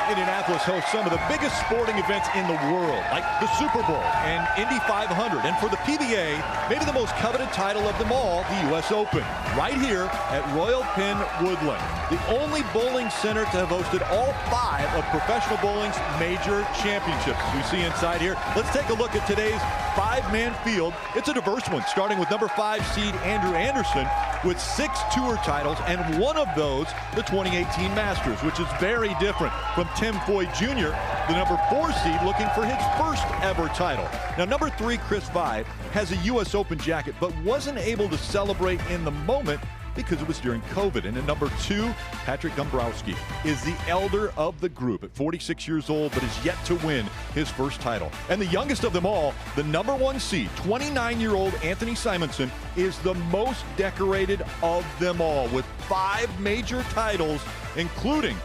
Indianapolis hosts some of the biggest sporting events in the world, like the Super Bowl and Indy 500. And for the PBA, maybe the most coveted title of them all, the U.S. Open, right here at Royal Pin Woodland, the only bowling center to have hosted all 5 of professional bowling's major championships. As we see inside here, let's take a look at today's 5-man field. It's a diverse one, starting with number 5 seed Andrew Anderson with 6 tour titles, and one of those the 2018 Masters, which is very different from Tim Foy Jr., the number 4 seed, looking for his first ever title. Now, number 3, Chris Vive, has a U.S. Open jacket, but wasn't able to celebrate in the moment because it was during COVID. And at number 2, Patrick Dombrowski is the elder of the group at 46 years old, but is yet to win his first title. And the youngest of them all, the number 1 seed, 29-year-old Anthony Simonson, is the most decorated of them all, with 5 major titles, including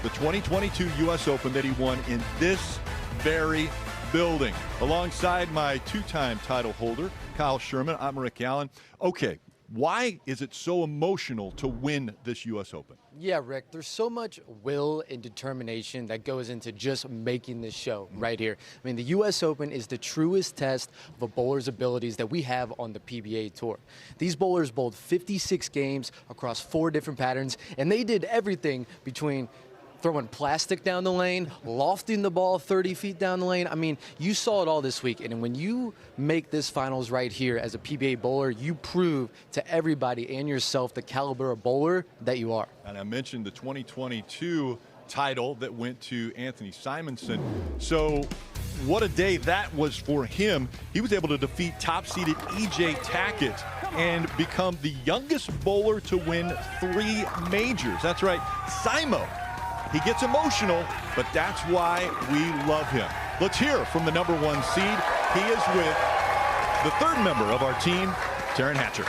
the 2022 U.S. Open that he won in this very building. Alongside my 2-time title holder, Kyle Sherman, I'm Rick Allen. Okay, why is it so emotional to win this U.S. Open? Yeah, Rick, there's so much will and determination that goes into just making this show right here. I mean, the U.S. Open is the truest test of a bowler's abilities that we have on the PBA Tour. These bowlers bowled 56 games across 4 different patterns, and they did everything between throwing plastic down the lane, lofting the ball 30 feet down the lane. I mean, you saw it all this week. And when you make this finals right here as a PBA bowler, you prove to everybody and yourself the caliber of bowler that you are. And I mentioned the 2022 title that went to Anthony Simonson. So what a day that was for him. He was able to defeat top-seeded E.J. Tackett and become the youngest bowler to win 3 majors. That's right, Simo. He gets emotional, but that's why we love him. Let's hear from the number 1 seed. He is with the 3rd member of our team, Taryn Hatcher.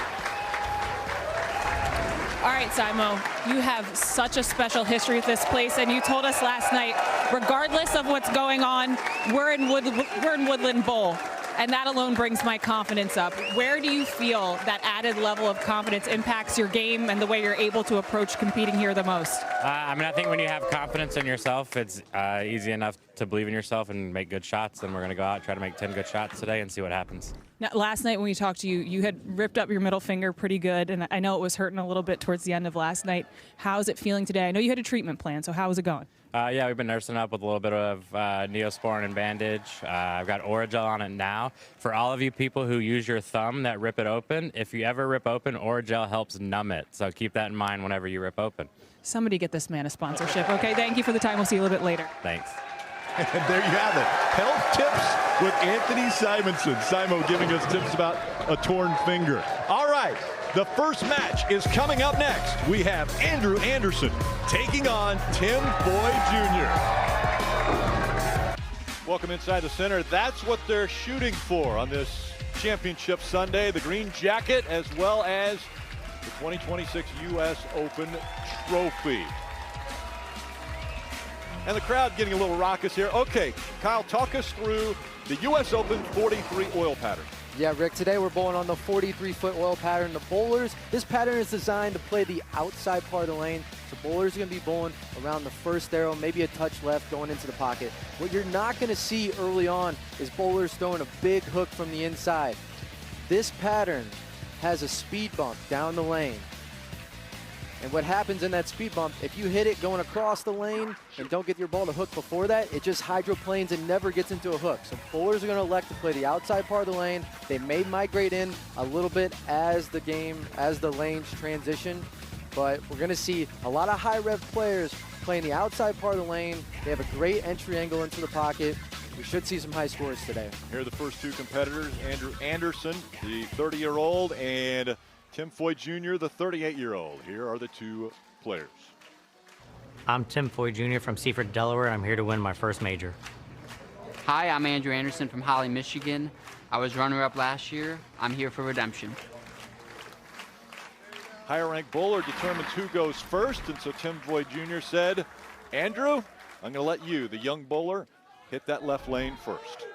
All right, Simo, you have such a special history with this place, and you told us last night, regardless of what's going on, we're in Woodland Bowl. And that alone brings my confidence up. Where do you feel that added level of confidence impacts your game and the way you're able to approach competing here the most? I mean, I think when you have confidence in yourself, it's easy enough to believe in yourself and make good shots. And we're going to go out and try to make 10 good shots today and see what happens. Now, last night when we talked to you, you had ripped up your middle finger pretty good, and I know it was hurting a little bit towards the end of last night. How's it feeling today? I know you had a treatment plan, so how is it going? Yeah, we've been nursing up with a little bit of Neosporin and bandage. I've got Oragel on it now. For all of you people who use your thumb that rip it open, if you ever rip open, Oragel helps numb it. So keep that in mind whenever you rip open. Somebody get this man a sponsorship. Okay, thank you for the time. We'll see you a little bit later. Thanks. And there you have it. Health tips with Anthony Simonson. Simo giving us tips about a torn finger. All right. The first match is coming up next. We have Andrew Anderson taking on Tim Foy Jr. Welcome inside the center. That's what they're shooting for on this championship Sunday. The green jacket as well as the 2026 U.S. Open trophy. And the crowd getting a little raucous here. Okay, Kyle, talk us through the U.S. Open 43 oil pattern. Yeah, Rick, today we're bowling on the 43-foot oil pattern. The bowlers, this pattern is designed to play the outside part of the lane. So bowlers are going to be bowling around the first arrow, maybe a touch left going into the pocket. What you're not going to see early on is bowlers throwing a big hook from the inside. This pattern has a speed bump down the lane. And what happens in that speed bump, if you hit it going across the lane and don't get your ball to hook before that, it just hydroplanes and never gets into a hook. So bowlers are going to elect to play the outside part of the lane. They may migrate in a little bit as the lanes transition, but we're going to see a lot of high rev players playing the outside part of the lane. They have a great entry angle into the pocket. We should see some high scores today. Here are the first 2 competitors, Andrew Anderson, the 30-year-old, and Tim Foy Jr., the 38-year-old. Here are the 2 players. I'm Tim Foy Jr. from Seaford, Delaware, and I'm here to win my first major. Hi, I'm Andrew Anderson from Holly, Michigan. I was runner-up last year. I'm here for redemption. Higher-ranked bowler determines who goes first, and so Tim Foy Jr. said, Andrew, I'm going to let you, the young bowler, hit that left lane first.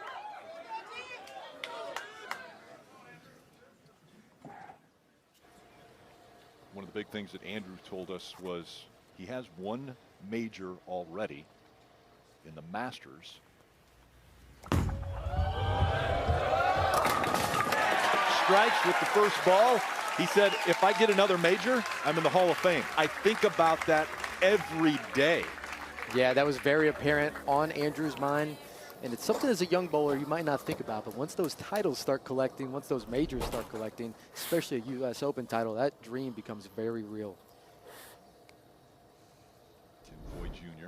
One of the big things that Andrew told us was he has 1 major already, in the Masters. Strikes with the first ball. He said, if I get another major, I'm in the Hall of Fame. I think about that every day. Yeah, that was very apparent on Andrew's mind. And it's something as a young bowler you might not think about, but once those titles start collecting, once those majors start collecting, especially a U.S. Open title, that dream becomes very real. Tim Foy Jr.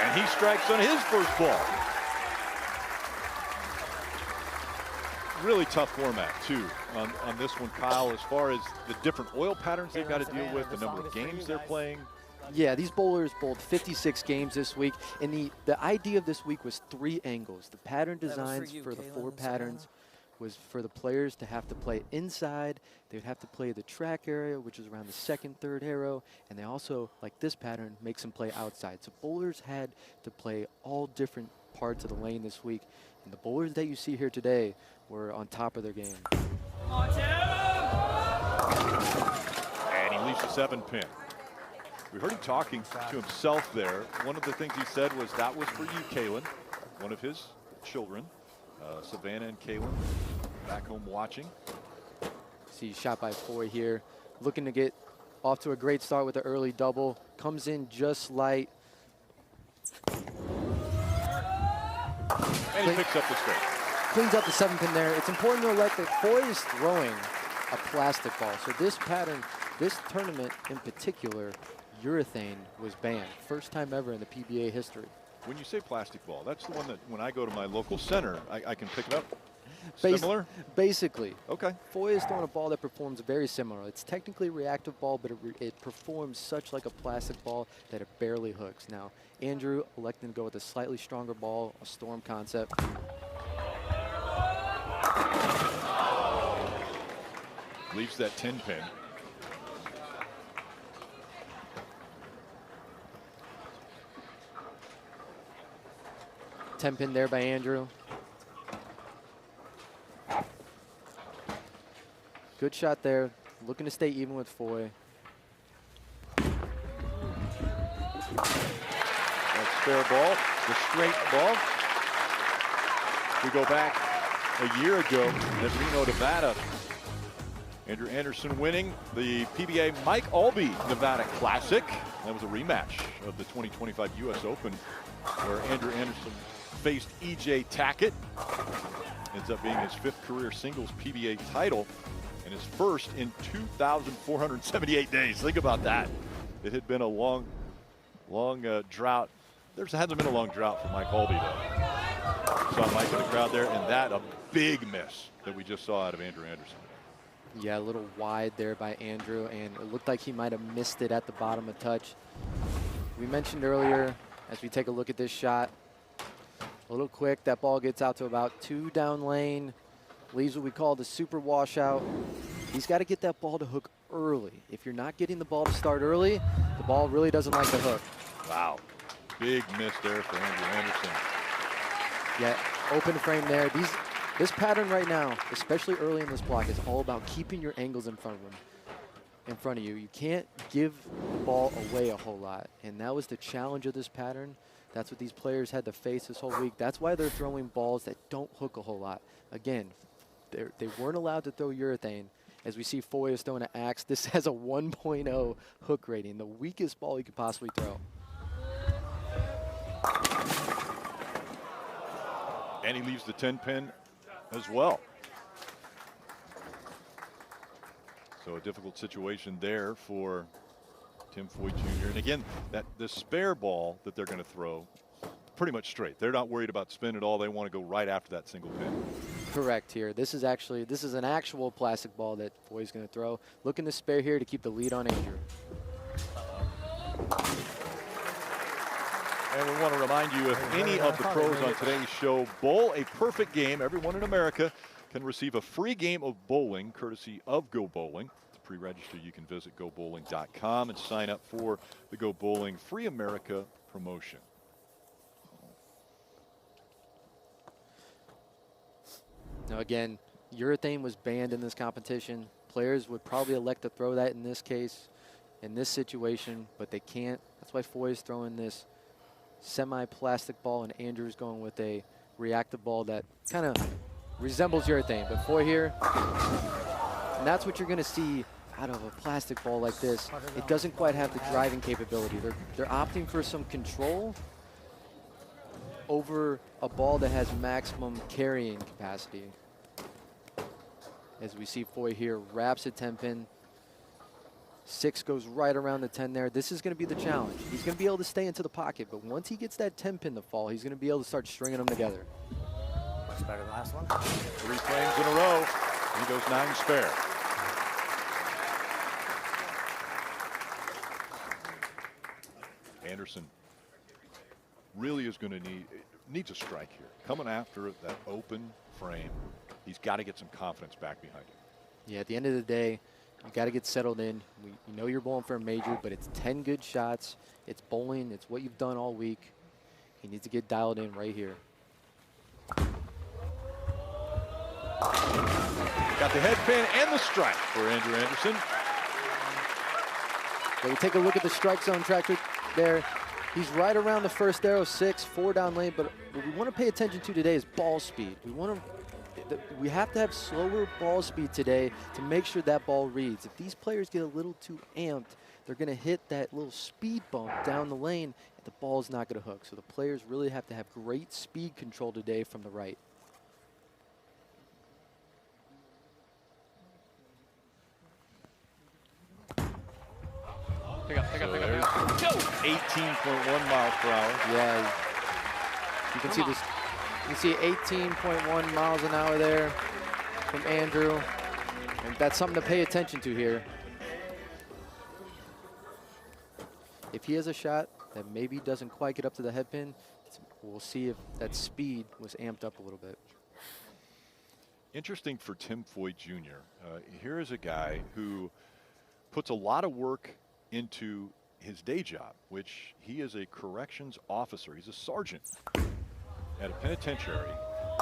And he strikes on his first ball. Really tough format, too, on this one, Kyle, as far as the different oil patterns they've got to deal with, the number of games they're playing. Yeah, these bowlers bowled 56 games this week, and the idea of this week was 3 angles. The pattern designs for the 4 patterns was for the players to have to play inside. They would have to play the track area, which is around the 2nd, 3rd arrow, and they also, like this pattern, makes them play outside. So bowlers had to play all different parts of the lane this week, and the bowlers that you see here today were on top of their game. And he leaves the 7-pin. We heard him talking to himself there. One of the things he said was, that was for you, Kaylin, one of his children. Savannah and Kaylin back home watching. See shot by Foy here, looking to get off to a great start with the early double. Comes in just light. And he picks up the straight. Cleans up the 7-pin there. It's important to elect that Foy is throwing a plastic ball. So this pattern, this tournament in particular, urethane was banned. First time ever in the PBA history. When you say plastic ball, that's the one that when I go to my local center, I can pick it up? Similar? Basically. Okay. Foy is throwing a ball that performs very similar. It's technically a reactive ball, but it performs such like a plastic ball that it barely hooks. Now, Andrew electing to go with a slightly stronger ball, a storm concept. Leaves that 10-pin. Ten-pin there by Andrew. Good shot there. Looking to stay even with Foy. That spare ball, the straight ball. We go back a year ago at Reno, Nevada. Andrew Anderson winning the PBA Mike Albee Nevada Classic. That was a rematch of the 2025 U.S. Open, where Andrew Anderson faced E.J. Tackett. Ends up being his 5th career singles PBA title and his first in 2,478 days. Think about that. It had been a long drought. There hasn't been a long drought for Mike Albee, though. Saw Mike in the crowd there, and that a big miss that we just saw out of Andrew Anderson. Yeah, a little wide there by Andrew, and it looked like he might have missed it at the bottom of touch. We mentioned earlier, as we take a look at this shot, a little quick, that ball gets out to about 2 down lane, leaves what we call the super washout. He's got to get that ball to hook early. If you're not getting the ball to start early, the ball really doesn't like to hook. Wow, big miss there for Andrew Anderson. Yeah, open frame there. This pattern right now, especially early in this block, is all about keeping your angles in front of you. You can't give the ball away a whole lot, and that was the challenge of this pattern. That's what these players had to face this whole week. That's why they're throwing balls that don't hook a whole lot. Again, they weren't allowed to throw urethane. As we see Foy is throwing an axe, this has a 1.0 hook rating, the weakest ball you could possibly throw. And he leaves the 10-pin as well. So a difficult situation there for Tim Foy Jr. And again, the spare ball that they're going to throw, pretty much straight. They're not worried about spin at all. They want to go right after that single pin. Correct here. This is an actual plastic ball that Foy's going to throw. Looking to spare here to keep the lead on Andrew. And we want to remind you, if any of the pros on today's show bowl a perfect game, everyone in America can receive a free game of bowling courtesy of Go Bowling. To pre-register, you can visit gobowling.com and sign up for the Go Bowling Free America promotion. Now again, urethane was banned in this competition. players would probably elect to throw that in this case, in this situation, but they can't. That's why Foy is throwing this semi-plastic ball, and Andrew's going with a reactive ball that kind of resembles urethane. But Foy here, and that's what you're going to see out of a plastic ball like this. It doesn't quite have the driving capability. They're opting for some control over a ball that has maximum carrying capacity. As we see Foy here, wraps a 10-pin. 6 goes right around the 10 there. This is going to be the challenge. He's going to be able to stay into the pocket, but once he gets that 10-pin to fall, he's going to be able to start stringing them together. Much better than last one. 3 frames in a row. He goes 9 spare. Anderson really is going to needs a strike here. Coming after that open frame, he's got to get some confidence back behind him. Yeah, at the end of the day, you got to get settled in. You know you're bowling for a major, but it's 10 good shots. It's bowling. It's what you've done all week. He needs to get dialed in right here. Got the head pin and the strike for Andrew Anderson. So we take a look at the strike zone tracker there. He's right around the first arrow, 6, 4 down lane, but what we want to pay attention to today is ball speed. We have to have slower ball speed today to make sure that ball reads. If these players get a little too amped, they're going to hit that little speed bump down the lane, and the ball's not going to hook. So the players really have to have great speed control today from the right. Pick up. 18.1 miles per hour. Yeah, you can see this. You can see 18.1 miles an hour there from Andrew, and that's something to pay attention to here. If he has a shot that maybe doesn't quite get up to the head pin, we'll see if that speed was amped up a little bit. Interesting for Tim Foy Jr. Here is a guy who puts a lot of work into his day job, which he is a corrections officer. He's a sergeant at a penitentiary,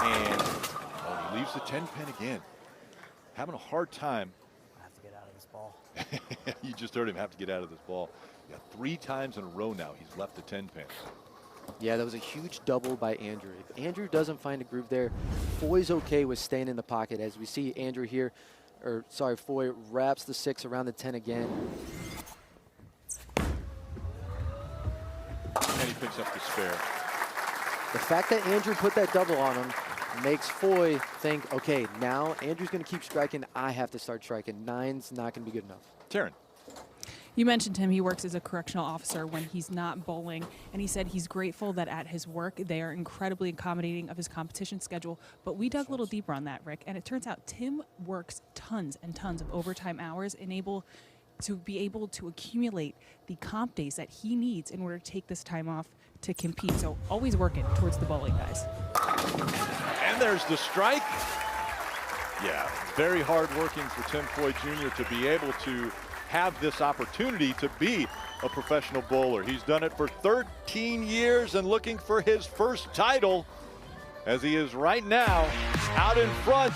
and he leaves the 10-pin again. Having a hard time. I have to get out of this ball. You just heard him have to get out of this ball. Yeah, 3 times in a row now he's left the 10-pin. Yeah, that was a huge double by Andrew. If Andrew doesn't find a groove there, Foy's okay with staying in the pocket. As we see Andrew here, Foy wraps the 6 around the 10 again. And he picks up the spare. The fact that Andrew put that double on him makes Foy think, okay, now Andrew's going to keep striking. I have to start striking. 9's not going to be good enough. Taryn. You mentioned him. He works as a correctional officer when he's not bowling, and he said he's grateful that at his work they are incredibly accommodating of his competition schedule. But we dug a little deeper on that, Rick, and it turns out Tim works tons and tons of overtime hours and to be able to accumulate the comp days that he needs in order to take this time off to compete. So always working towards the bowling, guys. And there's the strike. Yeah, very hard working for Tim Foy Jr. to be able to have this opportunity to be a professional bowler. He's done it for 13 years and looking for his first title, as he is right now out in front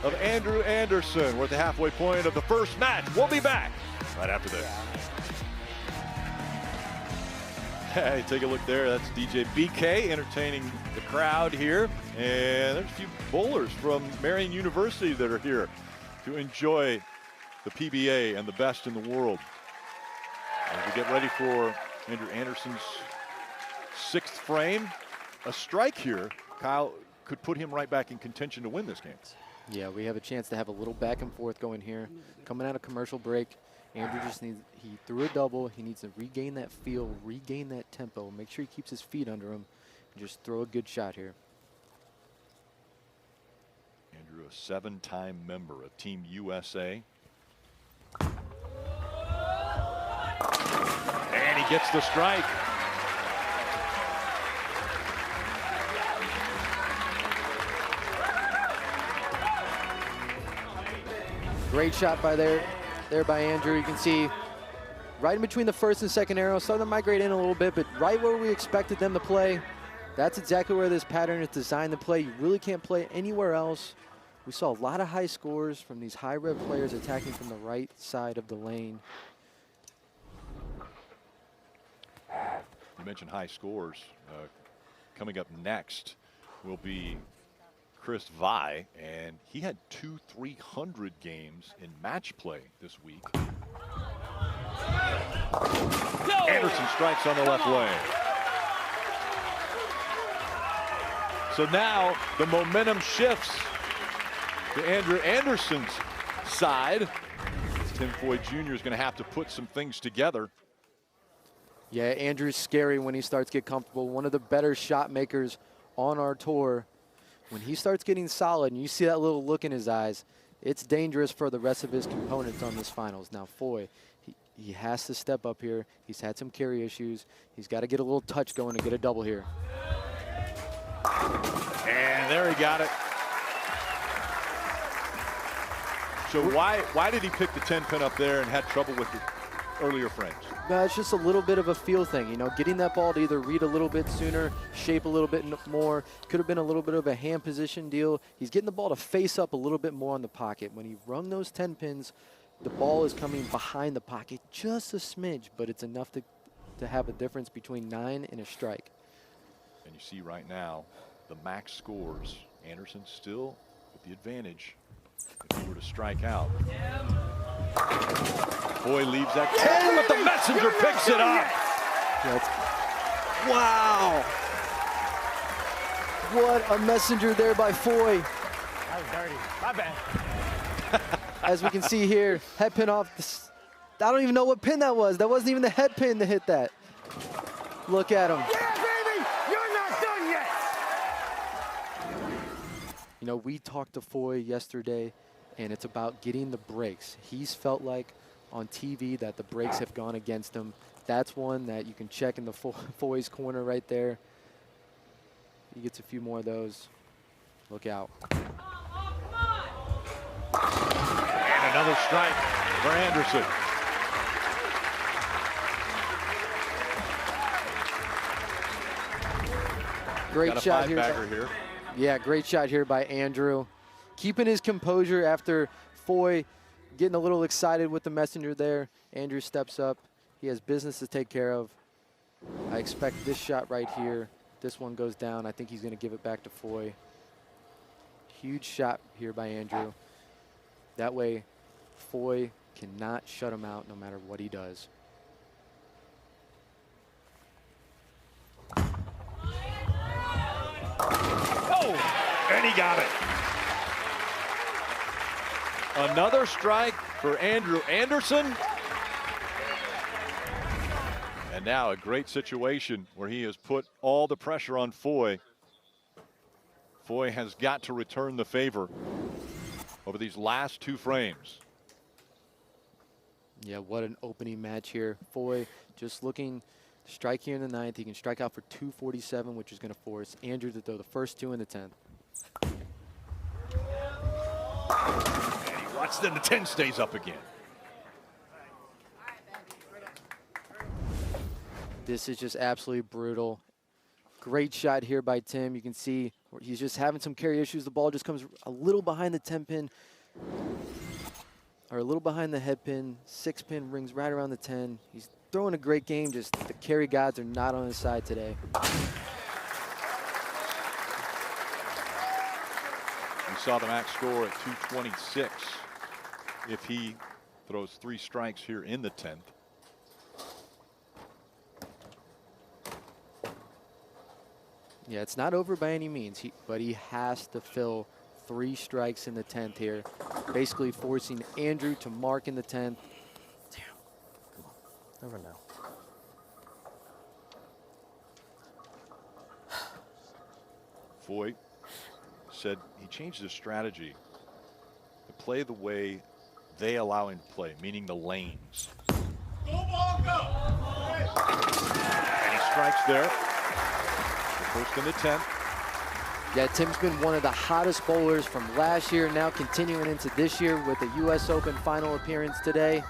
of Andrew Anderson. We're at the halfway point of the first match. We'll be back right after this. Hey, take a look there. That's DJ BK entertaining the crowd here. And there's a few bowlers from Marion University that are here to enjoy the PBA and the best in the world. As we get ready for Andrew Anderson's 6th frame, a strike here, Kyle, could put him right back in contention to win this game. Yeah, we have a chance to have a little back and forth going here. Coming out of commercial break, Andrew just needs, he threw a double. He needs to regain that feel, regain that tempo, make sure he keeps his feet under him, and just throw a good shot here. Andrew, a 7-time member of Team USA. And he gets the strike. Great shot by there by Andrew. You can see right in between the first and second arrow, starting to migrate in a little bit, but right where we expected them to play. That's exactly where this pattern is designed to play. You really can't play anywhere else We saw a lot of high scores from these high rev players attacking from the right side of the lane. You mentioned high scores. Coming up next will be Chris Vi, and he had 2 300 games in match play this week. Anderson strikes on the left lane. So now the momentum shifts to Andrew Anderson's side. Tim Foy Jr. is going to have to put some things together. Yeah, Andrew's scary when he starts to get comfortable. One of the better shot makers on our tour. When he starts getting solid and you see that little look in his eyes, it's dangerous for the rest of his components on this finals. Now Foy, he has to step up here. He's had some carry issues. He's got to get a little touch going to get a double here. And there he got it. So why did he pick the 10 pin up there and had trouble with the earlier frames? It's just a little bit of a feel thing, you know, getting that ball to either read a little bit sooner, shape a little bit more. Could have been a little bit of a hand position deal. He's getting the ball to face up a little bit more on the pocket. When he rung those 10 pins, the ball is coming behind the pocket just a smidge, but it's enough to have a difference between 9 and a strike. And you see right now the max scores. Anderson still with the advantage if he were to strike out. Foy leaves that 10, but the messenger picks it up. Wow. What a messenger there by Foy. That was dirty. My bad. As we can see here, head pin off. I don't even know what pin that was. That wasn't even the head pin to hit that. Look at him. Yeah, baby, you're not done yet. You know, we talked to Foy yesterday, and it's about getting the breaks. He's felt like on TV that the breaks have gone against him. That's one that you can check in the Foy's corner right there. He gets a few more of those. Look out. And another strike for Anderson. Great Got a shot five-bagger here. Yeah, great shot here by Andrew. Keeping his composure after Foy getting a little excited with the messenger there. Andrew steps up. He has business to take care of. I expect this shot right here. This one goes down. I think he's going to give it back to Foy. Huge shot here by Andrew. That way, Foy cannot shut him out no matter what he does. Oh, and he got it. Another strike for Andrew Anderson. And now a great situation where he has put all the pressure on Foy. Foy has got to return the favor over these last 2 frames. Yeah, what an opening match here. Foy just looking to strike here in the 9th. He can strike out for 247, which is going to force Andrew to throw the first 2 in the 10th. Watch, then the 10 stays up again. This is just absolutely brutal. Great shot here by Tim. You can see he's just having some carry issues. The ball just comes a little behind the 10 pin, or a little behind the head pin. 6 pin rings right around the 10. He's throwing a great game, just the carry gods are not on his side today. We saw the max score at 226 if he throws 3 strikes here in the 10th. Yeah, it's not over by any means, but he has to fill 3 strikes in the 10th here, basically forcing Andrew to mark in the 10th. Damn. Come on. Never know. Foy said he changed his strategy to play the way they allow him to play, meaning the lanes. Go ball, go! And he strikes there. The first in the 10th. Yeah, Tim's been one of the hottest bowlers from last year, now continuing into this year with the U.S. Open final appearance today.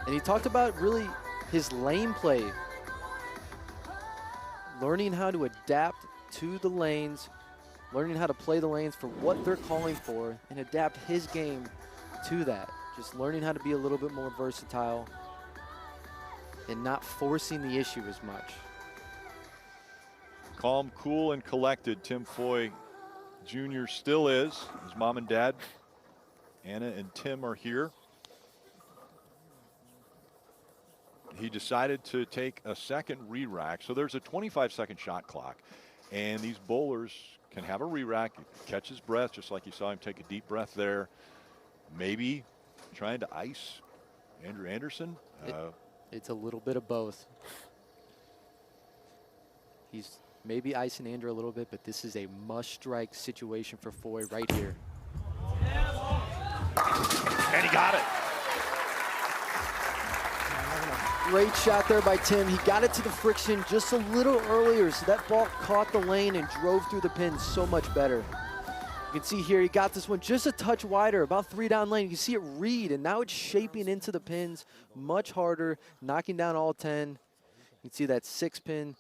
And he talked about really his lane play, learning how to adapt to the lanes, learning how to play the lanes for what they're calling for and adapt his game to that. Just learning how to be a little bit more versatile and not forcing the issue as much. Calm, cool, and collected. Tim Foy Jr. still is. His mom and dad, Anna and Tim, are here. He decided to take a second re-rack. So there's a 25-second shot clock. And these bowlers can have a re-rack, catch his breath, just like you saw him take a deep breath there. Maybe trying to ice Andrew Anderson. It's a little bit of both. He's maybe icing Andrew a little bit, but this is a must-strike situation for Foy right here. And he got it. Great shot there by Tim. He got it to the friction just a little earlier, so that ball caught the lane and drove through the pins so much better. You can see here he got this one just a touch wider, about 3 down lane. You can see it read, and now it's shaping into the pins much harder, knocking down all 10. You can see that 6 pin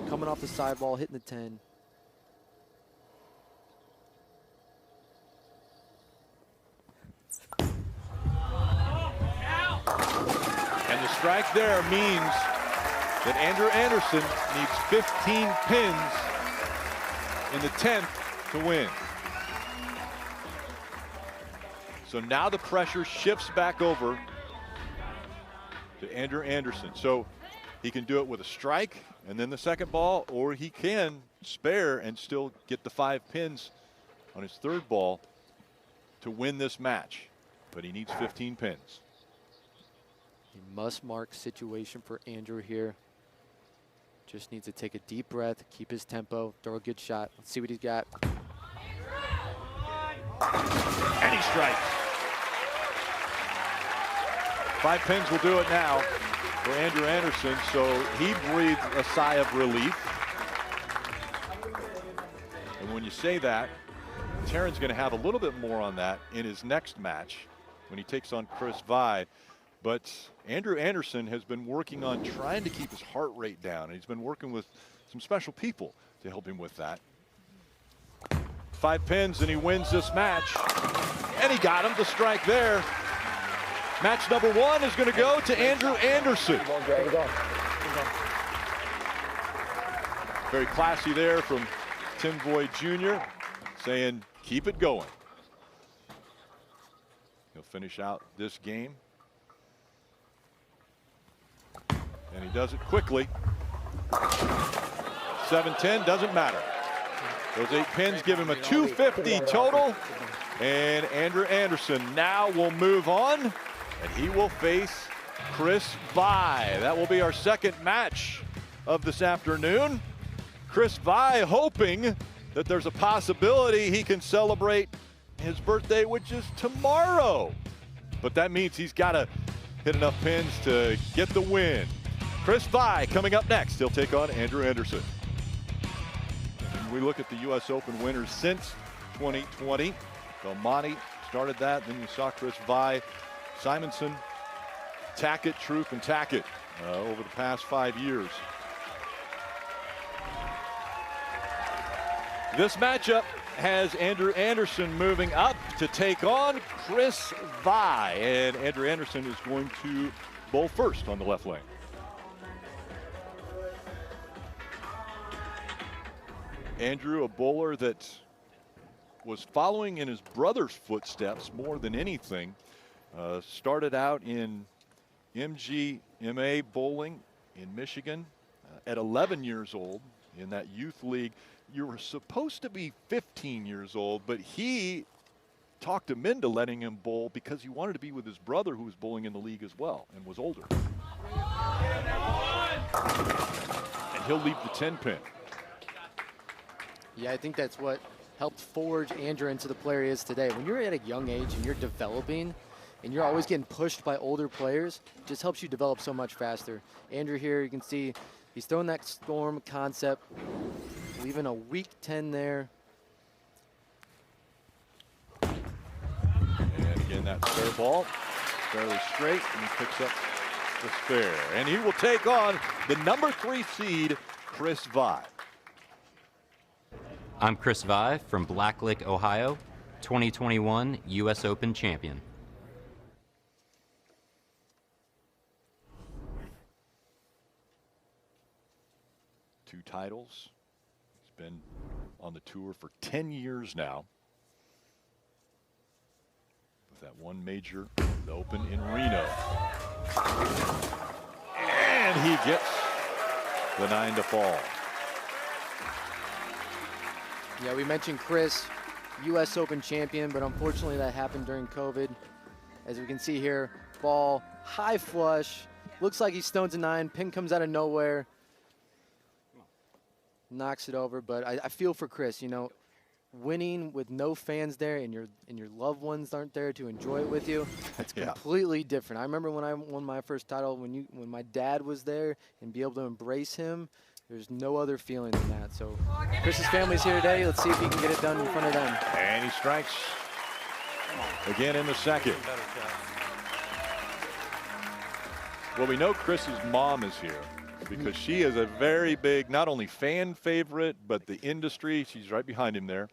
coming off the sideball, hitting the 10. And the strike there means that Andrew Anderson needs 15 pins in the 10th to win. So now the pressure shifts back over to Andrew Anderson. So he can do it with a strike and then the second ball, or he can spare and still get the 5 pins on his third ball to win this match. But he needs 15 pins. A must-mark situation for Andrew here. Just needs to take a deep breath, keep his tempo, throw a good shot. Let's see what he's got. And he strikes. 5 pins will do it now for Andrew Anderson, so he breathed a sigh of relief. And when you say that, Taryn's going to have a little bit more on that in his next match when he takes on Chris Vi. But Andrew Anderson has been working on trying to keep his heart rate down, and he's been working with some special people to help him with that. 5 pins and he wins this match. And he got him the strike there. Match number 1 is going to go to Andrew Anderson. Very classy there from Tim Foy Jr. saying, keep it going. He'll finish out this game. And he does it quickly. 7-10, doesn't matter. Those 8 pins give him a 250 total. And Andrew Anderson now will move on, and he will face Chris Vi. That will be our second match of this afternoon. Chris Vi hoping that there's a possibility he can celebrate his birthday, which is tomorrow. But that means he's got to hit enough pins to get the win. Chris Vi coming up next. He'll take on Andrew Anderson. And we look at the U.S. Open winners since 2020. Belmonte started that. Then you saw Chris Vi, Simonson, Tackett, Troop, and Tackett over the past 5 years. This matchup has Andrew Anderson moving up to take on Chris Vi. And Andrew Anderson is going to bowl first on the left lane. Andrew, a bowler that was following in his brother's footsteps more than anything. Started out in MGMA bowling in Michigan at 11 years old in that youth league. You were supposed to be 15 years old, but he talked him into letting him bowl because he wanted to be with his brother who was bowling in the league as well and was older. And he'll leave the 10 pin. Yeah, I think that's what helped forge Andrew into the player he is today. When you're at a young age and you're developing and you're always getting pushed by older players, it just helps you develop so much faster. Andrew here, you can see he's throwing that storm concept, leaving a weak 10 there. And again, that spare ball, fairly straight, and he picks up the spare. And he will take on the number 3 seed, Chris Vi. I'm Chris Vai from Blacklick, Ohio, 2021 U.S. Open champion. Two titles. He's been on the tour for 10 years now. With that one major, the Open in Reno. And he gets the 9 to fall. Yeah, we mentioned Chris, U.S. Open champion, but unfortunately that happened during COVID. As we can see here, ball high flush. Looks like he stones a 9. Pin comes out of nowhere. Knocks it over, but I feel for Chris. You know, winning with no fans there and your loved ones aren't there to enjoy it with you, it's completely different. I remember when I won my first title, when my dad was there and be able to embrace him, there's no other feeling than that. So Chris's family's here today. Let's see if he can get it done in front of them. And he strikes again in the second. Well, we know Chris's mom is here because she is a very big, not only fan favorite, but the industry. She's right behind him there.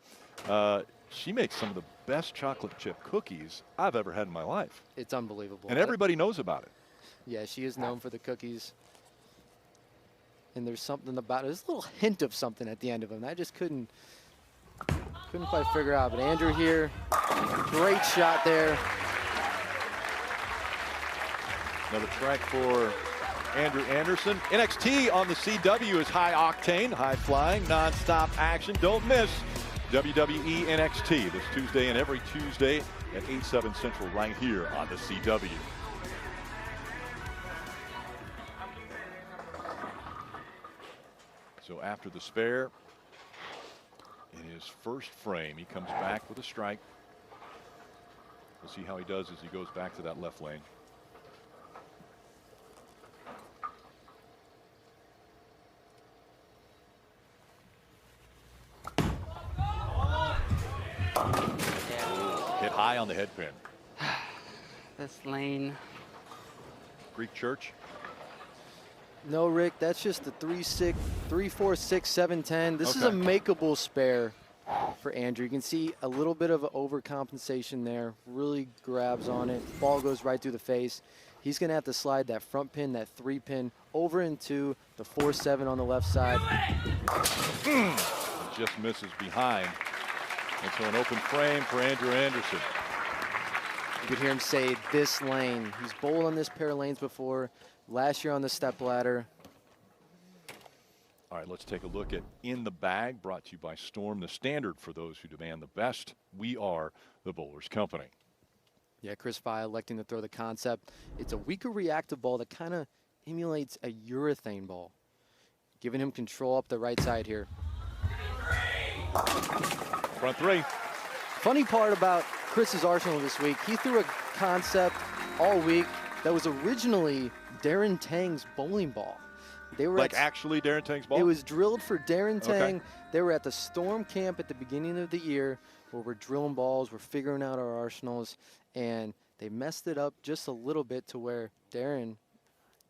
She makes some of the best chocolate chip cookies I've ever had in my life. It's unbelievable. And everybody knows about it. Yeah, she is known for the cookies. And there's something about it. There's a little hint of something at the end of them. I just couldn't quite figure out. But Andrew here, great shot there. Another strike for Andrew Anderson. NXT on the CW is high octane, high flying, non-stop action. Don't miss WWE NXT this Tuesday and every Tuesday at 8/7 Central right here on the CW. So after the spare, in his first frame, he comes back with a strike. We'll see how he does as he goes back to that left lane. Hit high on the head pin. This lane. Greek Church. No, Rick, that's just the 3-6, 3-4-6, 7-10. This is a makeable spare for Andrew. You can see a little bit of an overcompensation there. Really grabs on it. Ball goes right through the face. He's going to have to slide that front pin, that 3-pin, over into the 4-7 on the left side. Just misses behind. And so an open frame for Andrew Anderson. You could hear him say this lane. He's bowled on this pair of lanes before. Last year on the Stepladder. All right, let's take a look at In the Bag, brought to you by Storm, the standard for those who demand the best. We are the Bowlers Company. Yeah, Chris Vai electing to throw the concept. It's a weaker reactive ball that kind of emulates a urethane ball. Giving him control up the right side here. Front three. Funny part about Chris's arsenal this week, he threw a concept all week that was originally Darren Tang's bowling ball. They were like actually Darren Tang's ball? It was drilled for Darren Tang. They were at the Storm camp at the beginning of the year where we're drilling balls, we're figuring out our arsenals, and they messed it up just a little bit to where Darren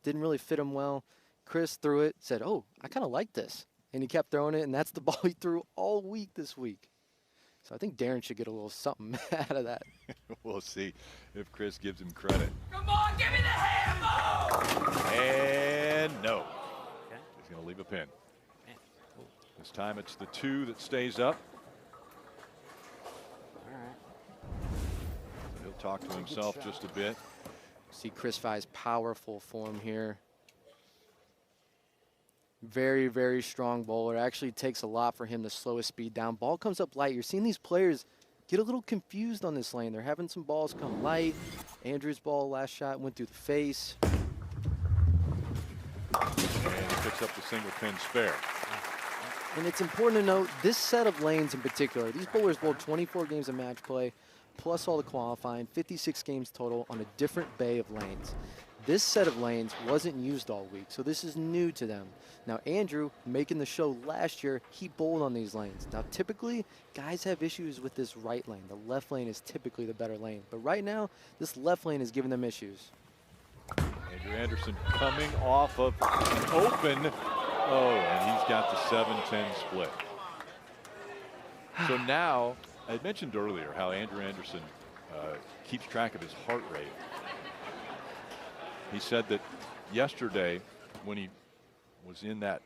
didn't really fit him well. Chris threw it, said, oh, I kind of like this. And he kept throwing it, and that's the ball he threw all week this week. So I think Darren should get a little something out of that. We'll see if Chris gives him credit. Come on, give me the hammer! And no. He's going to leave a pin. This time it's the 2 that stays up. All right. So he'll talk to himself just a bit. See Chris Vai's powerful form here. Very, very strong bowler. Actually takes a lot for him to slow his speed down. Ball comes up light. You're seeing these players get a little confused on this lane. They're having some balls come light. Andrew's ball last shot went through the face. And he picks up the single pin spare. And it's important to note this set of lanes in particular. These bowlers bowled 24 games of match play, plus all the qualifying, 56 games total on a different bay of lanes. This set of lanes wasn't used all week, so this is new to them. Now, Andrew, making the show last year, he bowled on these lanes. Now, typically, guys have issues with this right lane. The left lane is typically the better lane. But right now, this left lane is giving them issues. Andrew Anderson coming off of an open. Oh, and he's got the 7-10 split. So now, I had mentioned earlier how Andrew Anderson keeps track of his heart rate. He said that yesterday, when he was in that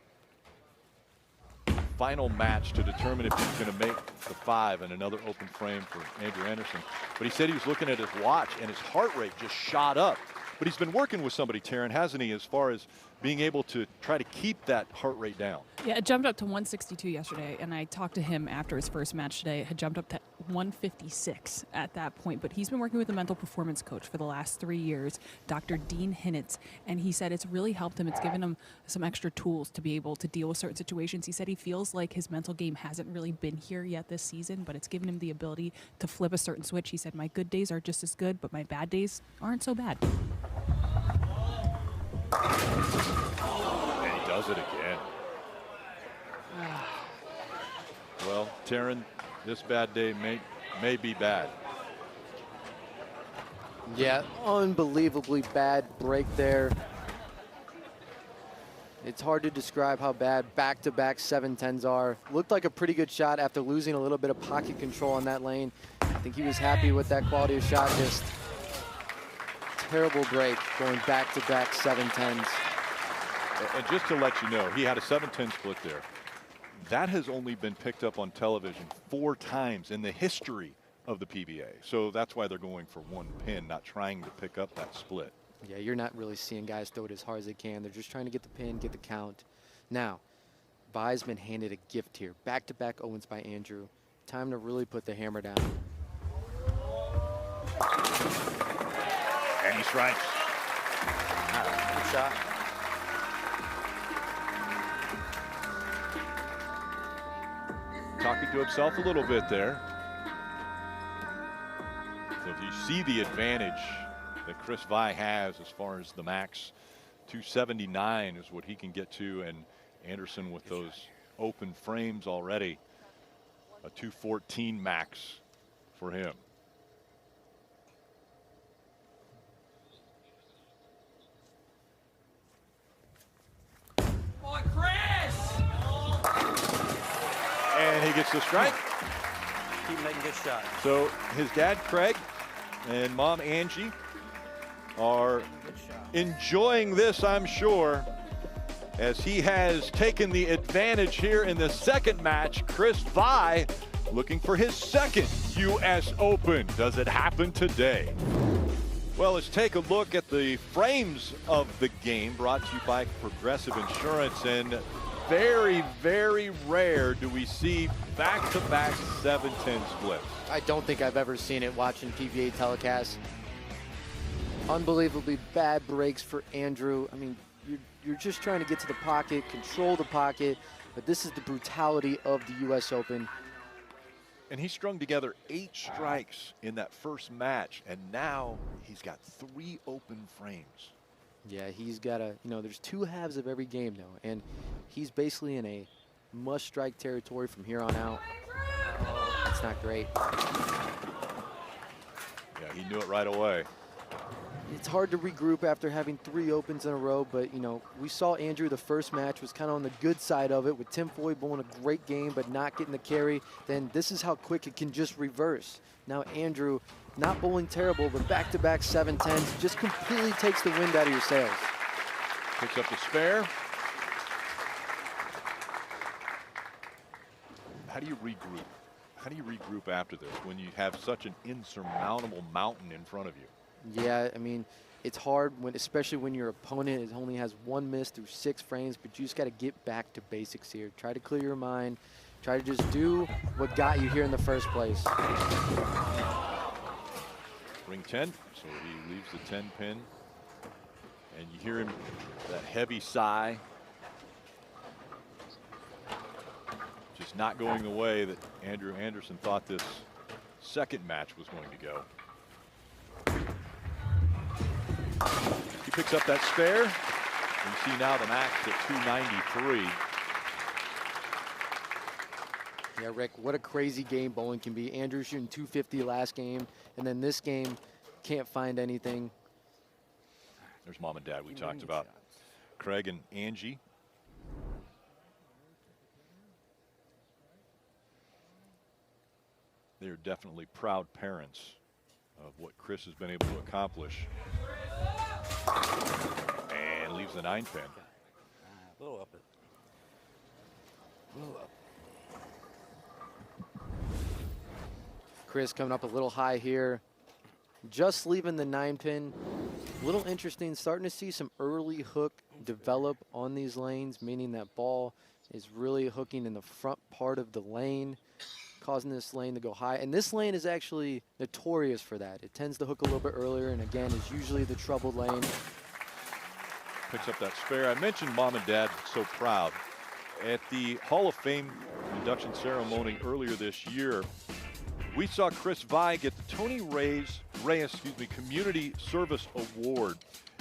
final match to determine if he was going to make the 5 and another open frame for Andrew Anderson, but he said he was looking at his watch and his heart rate just shot up. But he's been working with somebody, Taryn, hasn't he, as far as being able to try to keep that heart rate down? Yeah, it jumped up to 162 yesterday, and I talked to him after his first match today. It had jumped up to 156 at that point, but he's been working with a mental performance coach for the last 3 years, Dr. Dean Hinnitz, and he said it's really helped him. It's given him some extra tools to be able to deal with certain situations. He said he feels like his mental game hasn't really been here yet this season, but it's given him the ability to flip a certain switch. He said, my good days are just as good, but my bad days aren't so bad. And he does it again. Well, Taryn, this bad day may be bad. Yeah, unbelievably bad break there. It's hard to describe how bad back-to-back 7-10s are. Looked like a pretty good shot after losing a little bit of pocket control on that lane. I think he was happy with that quality of shot. Just terrible break going back-to-back 7-10s. And just to let you know, he had a 7-10 split there. That has only been picked up on television 4 times in the history of the PBA. So that's why they're going for 1 pin, not trying to pick up that split. Yeah, you're not really seeing guys throw it as hard as they can. They're just trying to get the pin, get the count. Now, Vai's been handed a gift here. Back-to-back Owens by Andrew. Time to really put the hammer down. And he strikes. Good shot. Talking to himself a little bit there. So if you see the advantage that Chris Vai has as far as the max, 279 is what he can get to, and Anderson with those open frames already, a 214 max for him. Boy, Chris! And he gets the strike. Keep making good shots. So his dad, Craig, and mom, Angie, are enjoying this, I'm sure, as he has taken the advantage here in the second match. Chris Vai looking for his second U.S. Open. Does it happen today? Well, let's take a look at the frames of the game, brought to you by Progressive Insurance. And very, very rare do we see back-to-back 7-10 splits. I don't think I've ever seen it watching PBA telecasts. Unbelievably bad breaks for Andrew. I mean, you're just trying to get to the pocket, control the pocket, but this is the brutality of the U.S. Open. And he strung together 8 strikes in that first match, and now he's got 3 open frames. Yeah, he's got a, there's 2 halves of every game though, and he's basically in a must-strike territory from here on out. It's not great. Yeah, he knew it right away. It's hard to regroup after having 3 opens in a row, but, we saw Andrew the first match was kind of on the good side of it with Tim Foy bowling a great game but not getting the carry. Then this is how quick it can just reverse. Now Andrew, not bowling terrible, but back-to-back 7-10s just completely takes the wind out of your sails. Picks up the spare. How do you regroup? How do you regroup after this when you have such an insurmountable mountain in front of you? Yeah, I mean, it's hard, especially when your opponent only has 1 miss through 6 frames, but you just got to get back to basics here. Try to clear your mind. Try to just do what got you here in the first place. Ring 10, so he leaves the 10 pin. And you hear him, that heavy sigh. Just not going the way that Andrew Anderson thought this second match was going to go. He picks up that spare. You see now the max at 293. Yeah, Rick, what a crazy game bowling can be. Andrew shooting 250 last game, and then this game can't find anything. There's mom and dad we talked about. Craig and Angie. they are definitely proud parents of what Chris has been able to accomplish. And leaves the 9-pin. A little up. Chris coming up a little high here. Just leaving the 9-pin. A little interesting, starting to see some early hook develop on these lanes, meaning that ball is really hooking in the front part of the lane, causing this lane to go high. And this lane is actually notorious for that. It tends to hook a little bit earlier, and again, is usually the troubled lane. Picks up that spare. I mentioned Mom and Dad so proud. At the Hall of Fame induction ceremony earlier this year, we saw Chris Vi get the Tony Reyes Community Service Award.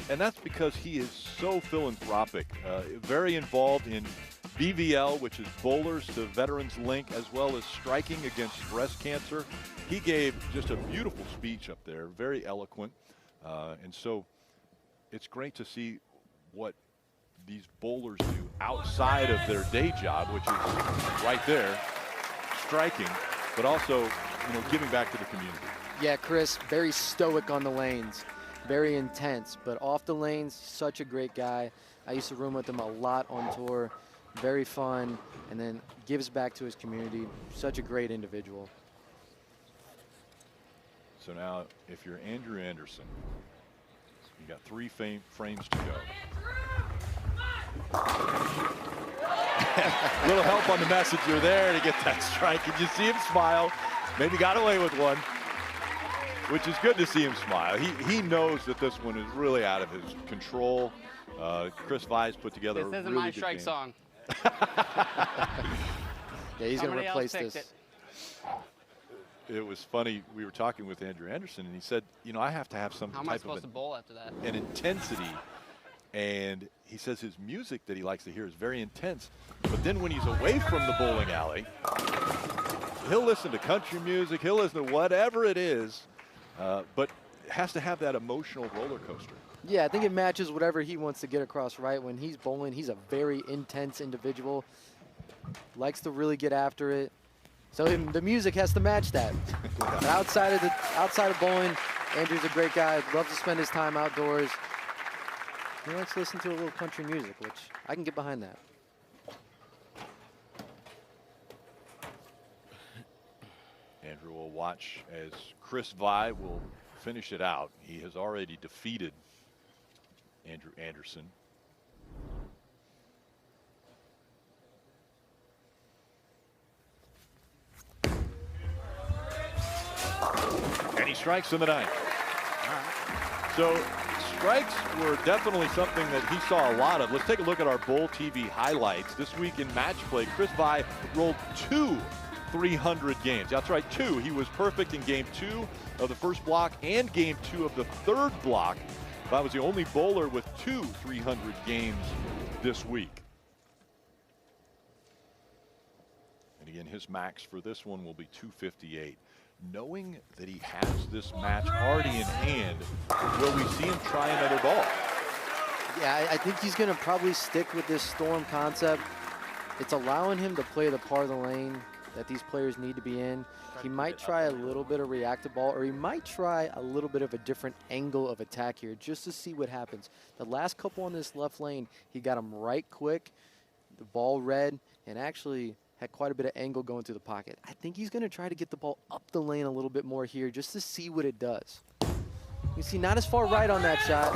And that's because he is so philanthropic, very involved in BVL, which is Bowlers to Veterans Link, as well as striking against breast cancer. He gave just a beautiful speech up there, very eloquent. And so it's great to see what these bowlers do outside of their day job, which is right there, striking, but also, giving back to the community. Yeah, Chris, very stoic on the lanes, very intense, but off the lanes, such a great guy. I used to room with him a lot on tour, very fun, and then gives back to his community. Such a great individual. So now, if you're Andrew Anderson, you got 3 frames to go. Little help on the messenger there to get that strike. Did you see him smile? Maybe got away with one, which is good to see him smile. He knows that this one is really out of his control. Chris Vi's put together a really good game. This isn't my strike song. Yeah, he's going to replace this. It was funny. We were talking with Andrew Anderson, and he said, I have to have some How am I type supposed to bowl after that? an intensity. And he says his music that he likes to hear is very intense. But then when he's away from the bowling alley, he'll listen to country music. He'll listen to whatever it is, but has to have that emotional roller coaster. Yeah, I think it matches whatever he wants to get across, right? When he's bowling, he's a very intense individual. Likes to really get after it. So the music has to match that. But outside of bowling, Andrew's a great guy. Loves to spend his time outdoors. He likes to listen to a little country music, which I can get behind that. Andrew will watch as Chris Vi will finish it out. He has already defeated Andrew Anderson. And he strikes in the 9th. So strikes were definitely something that he saw a lot of. Let's take a look at our Bowl TV highlights. This week in match play, Chris Vi rolled 2 300 games. That's right, 2. He was perfect in game 2 of the first block and game 2 of the third block. That was the only bowler with 2 300 games this week. And again, his max for this one will be 258. Knowing that he has this match already in hand, will we see him try another ball? Yeah, I think he's going to probably stick with this storm concept. It's allowing him to play the part of the lane that these players need to be in. He might try a little bit of reactive ball, or he might try a little bit of a different angle of attack here just to see what happens. The last couple on this left lane, he got them right quick, the ball read, and actually had quite a bit of angle going through the pocket. I think he's going to try to get the ball up the lane a little bit more here just to see what it does. You see, not as far right on that shot,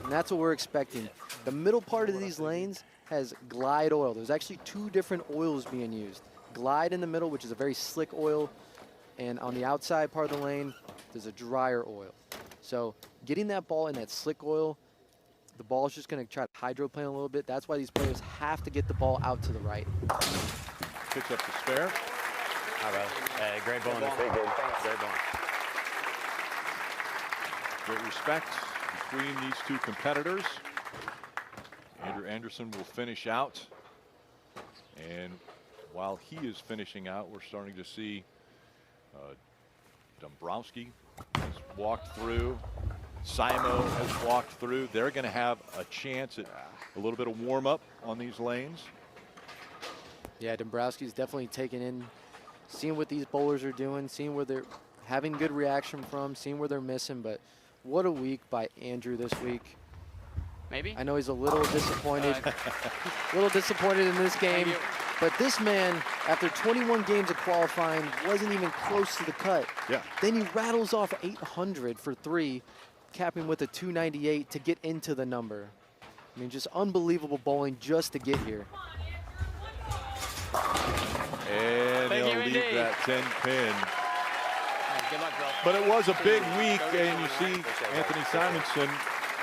and that's what we're expecting. The middle part of these lanes has glide oil. There's actually 2 different oils being used. Glide in the middle, which is a very slick oil, and on the outside part of the lane, there's a drier oil. So getting that ball in that slick oil, the ball is just going to try to hydroplane a little bit. That's why these players have to get the ball out to the right. Picks up the spare. All right. Hey, great bowling. Great bowling. Great respect between these 2 competitors. Andrew Anderson will finish out. And while he is finishing out, we're starting to see Dombrowski has walked through. Simo has walked through. They're going to have a chance at a little bit of warm up on these lanes. Yeah, Dombrowski's definitely taken in seeing what these bowlers are doing, seeing where they're having good reaction from, seeing where they're missing. But what a week by Andrew this week. Maybe. I know he's a little disappointed, a little disappointed in this game. But this man, after 21 games of qualifying, wasn't even close to the cut. Yeah. Then he rattles off 800 for 3, capping with a 298 to get into the number. I mean, just unbelievable bowling just to get here. And he'll leave indeed. that 10 pin. Good luck, bro. But it was a big week, and you see Anthony Simonson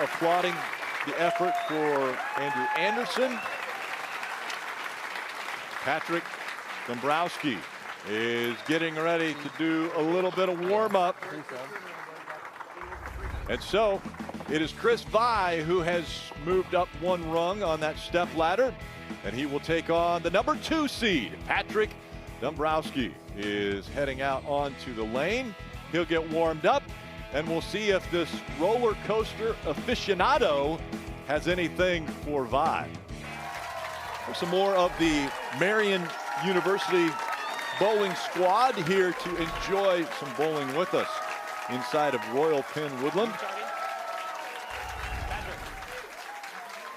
applauding the effort for Andrew Anderson. Patrick Dombrowski is getting ready to do a little bit of warm-up. And so it is Chris Vi who has moved up one rung on that step ladder, and he will take on the number 2 seed. Patrick Dombrowski is heading out onto the lane. He'll get warmed up, and we'll see if this roller coaster aficionado has anything for Vi. There's some more of the Marion University bowling squad here to enjoy some bowling with us inside of Royal Pin Woodland.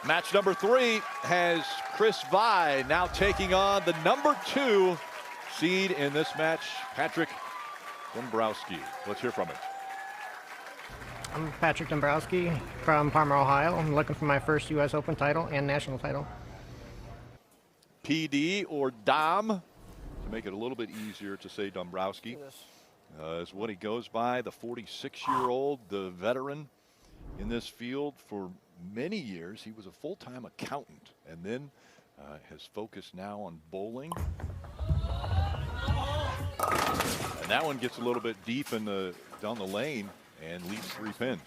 Match number 3 has Chris Vi now taking on the number 2 seed in this match, Patrick Dombrowski. Let's hear from him. I'm Patrick Dombrowski from Parma, Ohio. I'm looking for my first U.S. Open title and national title. PD or Dom, to make it a little bit easier to say Dombrowski, is what he goes by. The 46-year-old, the veteran in this field for many years. He was a full-time accountant and then has focused now on bowling. And that one gets a little bit deep in down the lane and leaves 3 pins.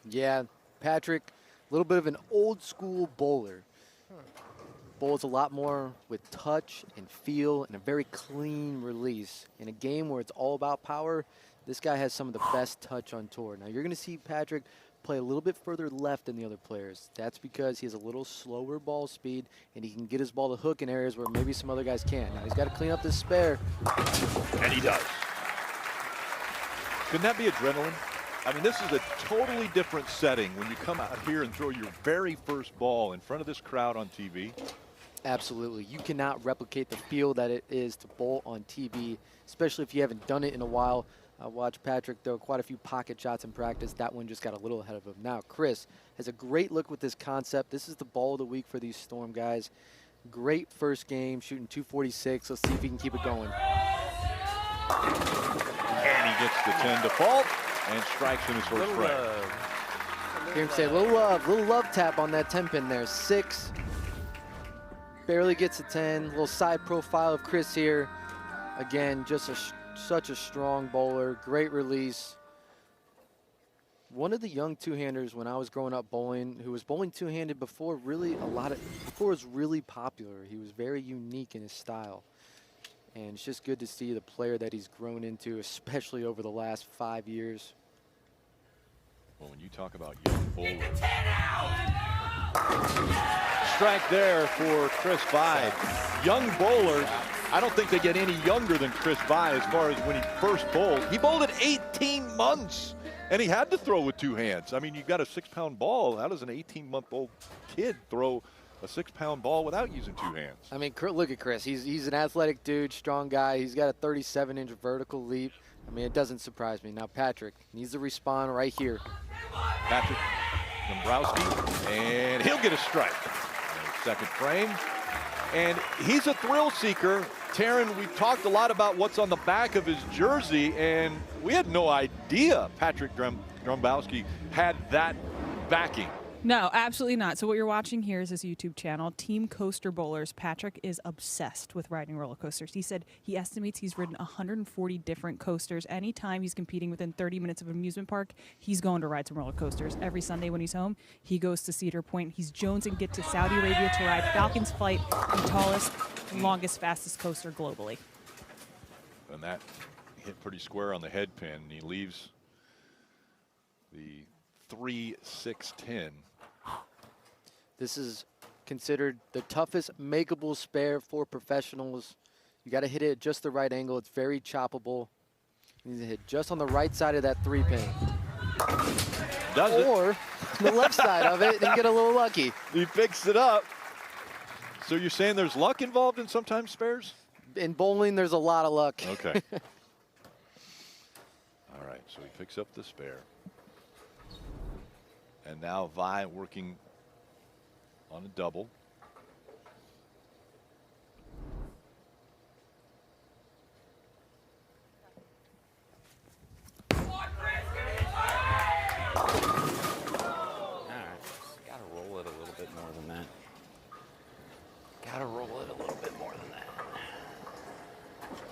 Yeah, Patrick, a little bit of an old school bowler. Bowls a lot more with touch and feel and a very clean release. In a game where it's all about power, this guy has some of the best touch on tour. Now you're going to see Patrick play a little bit further left than the other players. That's because he has a little slower ball speed and he can get his ball to hook in areas where maybe some other guys can't. Now he's got to clean up this spare. And he does. Couldn't that be adrenaline? I mean, this is a totally different setting when you come out here and throw your very first ball in front of this crowd on TV. Absolutely. You cannot replicate the feel that it is to bowl on TV, especially if you haven't done it in a while. I watched Patrick throw quite a few pocket shots in practice. That one just got a little ahead of him. Now, Chris has a great look with this concept. This is the ball of the week for these Storm guys. Great first game, shooting 246. Let's see if he can keep it going. And he gets the 10 default and strikes in his first frame. Hear him say a little love tap on that 10 pin there. 6. Barely gets a 10. Little side profile of Chris here. Again, just such a strong bowler. Great release. One of the young two-handers when I was growing up bowling, who was bowling two-handed before it was really popular. He was very unique in his style. And it's just good to see the player that he's grown into, especially over the last 5 years. Well, when you talk about young bowlers. Strike there for Chris Vi. Young bowlers, I don't think they get any younger than Chris Vi as far as when he first bowled. He bowled at 18 months, and he had to throw with 2 hands. I mean, you've got a 6-pound ball. How does an 18-month-old kid throw a 6-pound ball without using 2 hands? I mean, look at Chris. He's an athletic dude, strong guy. He's got a 37-inch vertical leap. I mean, it doesn't surprise me. Now, Patrick needs to respond right here. Patrick Dombrowski, and he'll get a strike. Second frame. And he's a thrill seeker. Taryn, we've talked a lot about what's on the back of his jersey, and we had no idea Patrick Dombrowski had that backing. No, absolutely not. So what you're watching here is his YouTube channel, Team Coaster Bowlers. Patrick is obsessed with riding roller coasters. He said he estimates he's ridden 140 different coasters. Anytime he's competing within 30 minutes of an amusement park, he's going to ride some roller coasters. Every Sunday when he's home, he goes to Cedar Point. He's jonesing get to Saudi Arabia to ride Falcon's Flight, the tallest, longest, fastest coaster globally. And that hit pretty square on the head pin. He leaves the 3-6-10. This is considered the toughest makeable spare for professionals. You got to hit it at just the right angle. It's very choppable. You need to hit just on the right side of that 3-pin. Or the left side of it and get a little lucky. He picks it up. So you're saying there's luck involved in sometimes spares? In bowling, there's a lot of luck. Okay. All right, so he picks up the spare. And now Vi working on a double.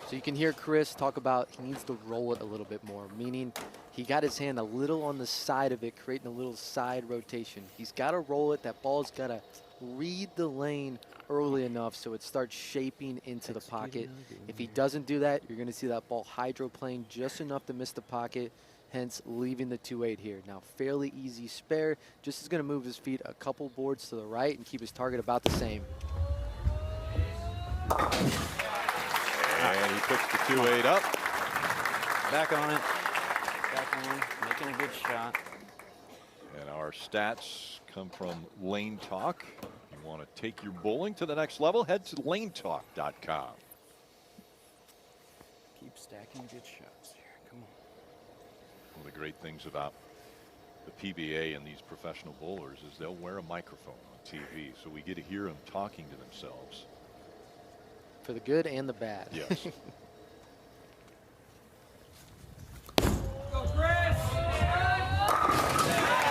So you can hear Chris talk about he needs to roll it a little bit more, meaning he got his hand a little on the side of it, creating a little side rotation. He's got to roll it. That ball's got to read the lane early enough so it starts shaping into the pocket. If he doesn't do that, you're going to see that ball hydroplane just enough to miss the pocket, hence leaving the 2-8 here. Now, fairly easy spare. Just is going to move his feet a couple boards to the right and keep his target about the same. And he puts the 2-8 up. Back on it. Back on, making a good shot. And our stats come from Lane Talk. If you want to take your bowling to the next level, head to lanetalk.com. Keep stacking good shots here. Come on. One of the great things about the PBA and these professional bowlers is they'll wear a microphone on TV, so we get to hear them talking to themselves. For the good and the bad. Yes.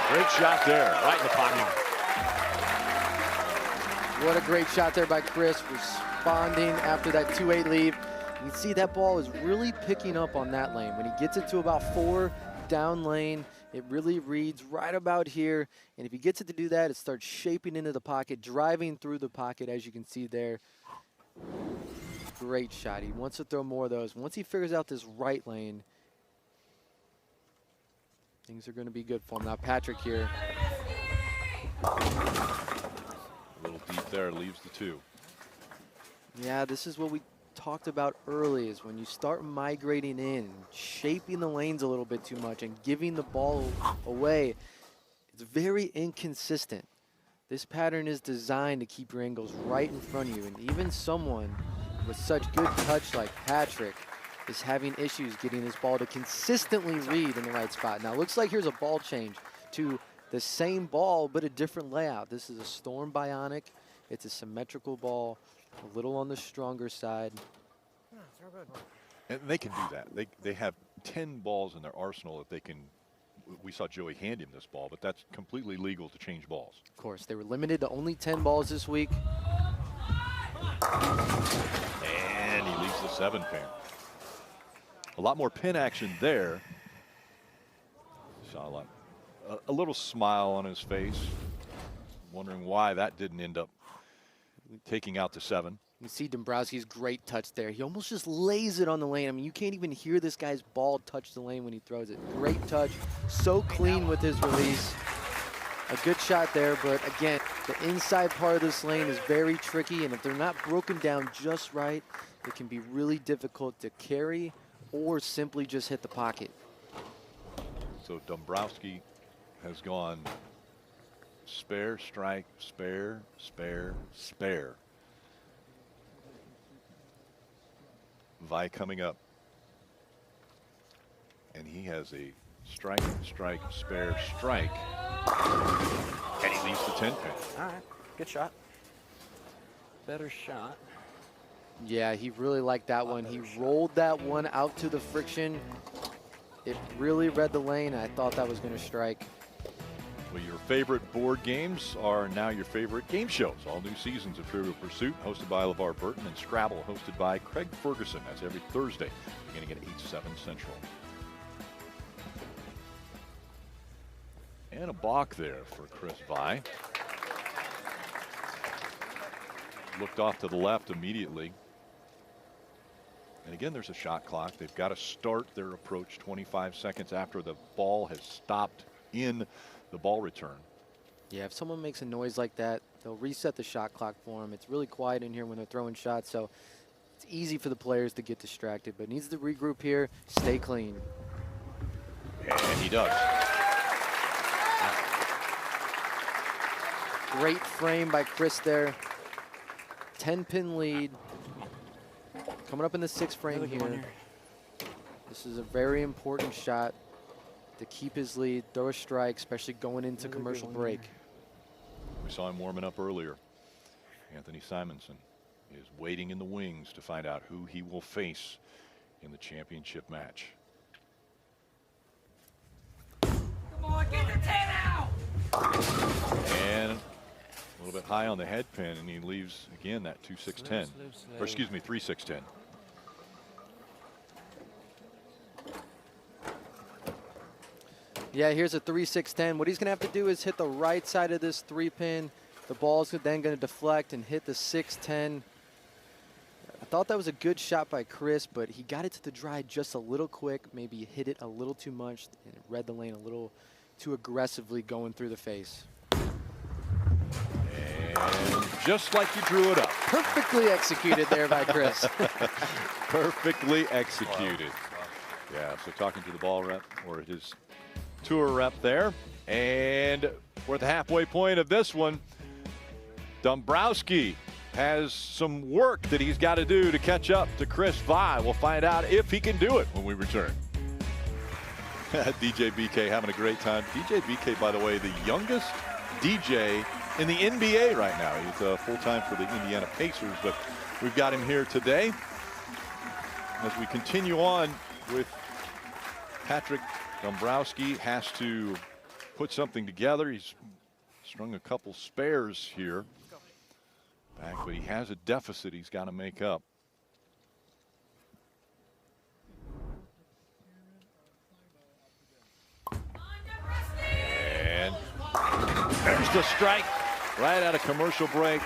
Great shot there, right in the pocket. What a great shot there by Chris, responding after that 2-8 leave. You can see that ball is really picking up on that lane. When he gets it to about 4 down lane, it really reads right about here. And if he gets it to do that, it starts shaping into the pocket, driving through the pocket, as you can see there. Great shot. He wants to throw more of those. Once he figures out this right lane, things are going to be good for him. Now Patrick here. A little deep there, leaves the 2. Yeah, this is what we talked about early, is when you start migrating in, shaping the lanes a little bit too much and giving the ball away, it's very inconsistent. This pattern is designed to keep your angles right in front of you, and even someone with such good touch like Patrick is having issues getting his ball to consistently read in the right spot. Now, it looks like here's a ball change to the same ball, but a different layout. This is a Storm Bionic. It's a symmetrical ball, a little on the stronger side. And they can do that. They have 10 balls in their arsenal that they can. We saw Joey hand him this ball, but that's completely legal to change balls. Of course, they were limited to only 10 balls this week. And he leaves the 7-pin. A lot more pin action there. Saw a little smile on his face, wondering why that didn't end up taking out the 7. You see Dombrowski's great touch there. He almost just lays it on the lane. I mean, you can't even hear this guy's ball touch the lane when he throws it. Great touch, so clean with his release. A good shot there, but again, the inside part of this lane is very tricky, and if they're not broken down just right, it can be really difficult to carry or simply just hit the pocket. So Dombrowski has gone spare, strike, spare, spare, spare. Vi coming up. And he has a strike, strike, spare, strike. And he leaves the 10-pin. All right, good shot. Better shot. Yeah, he really liked that one. He rolled that one out to the friction. It really read the lane. I thought that was going to strike. Well, your favorite board games are now your favorite game shows. All new seasons of Trivial Pursuit, hosted by LeVar Burton, and Scrabble, hosted by Craig Ferguson. That's every Thursday, beginning at 8/7 Central. And a balk there for Chris Vi. Looked off to the left immediately. And again, there's a shot clock. They've got to start their approach 25 seconds after the ball has stopped in the ball return. Yeah, if someone makes a noise like that, they'll reset the shot clock for them. It's really quiet in here when they're throwing shots, so It's easy for the players to get distracted, but needs to regroup here, stay clean. And he does. Great frame by Chris there. 10-pin lead. Coming up in the 6th frame here. This is a very important shot to keep his lead, throw a strike, especially going into commercial break. We saw him warming up earlier. Anthony Simonson is waiting in the wings to find out who he will face in the championship match. Come on, get the 10 out! And a little bit high on the head pin, and he leaves again that 2-6-10. Or excuse me, 3-6-10. Yeah, here's a 3-6-10. What he's going to have to do is hit the right side of this 3-pin. The ball's then going to deflect and hit the 6-10. I thought that was a good shot by Chris, but he got it to the dry just a little quick. Maybe hit it a little too much and read the lane a little too aggressively going through the face. And just like you drew it up. Perfectly executed there by Chris. Perfectly executed. Yeah, so talking to the ball rep, or his tour rep there. And we're at the halfway point of this one. Dombrowski has some work that he's got to do to catch up to Chris Vi. We'll find out if he can do it when we return. DJ BK having a great time. DJ BK, by the way, the youngest DJ in the NBA right now. He's full-time for the Indiana Pacers, but we've got him here today. As we continue on with Patrick Dombrowski, has to put something together. He's strung a couple spares here back, but he has a deficit he's got to make up. And there's the strike right out of commercial break.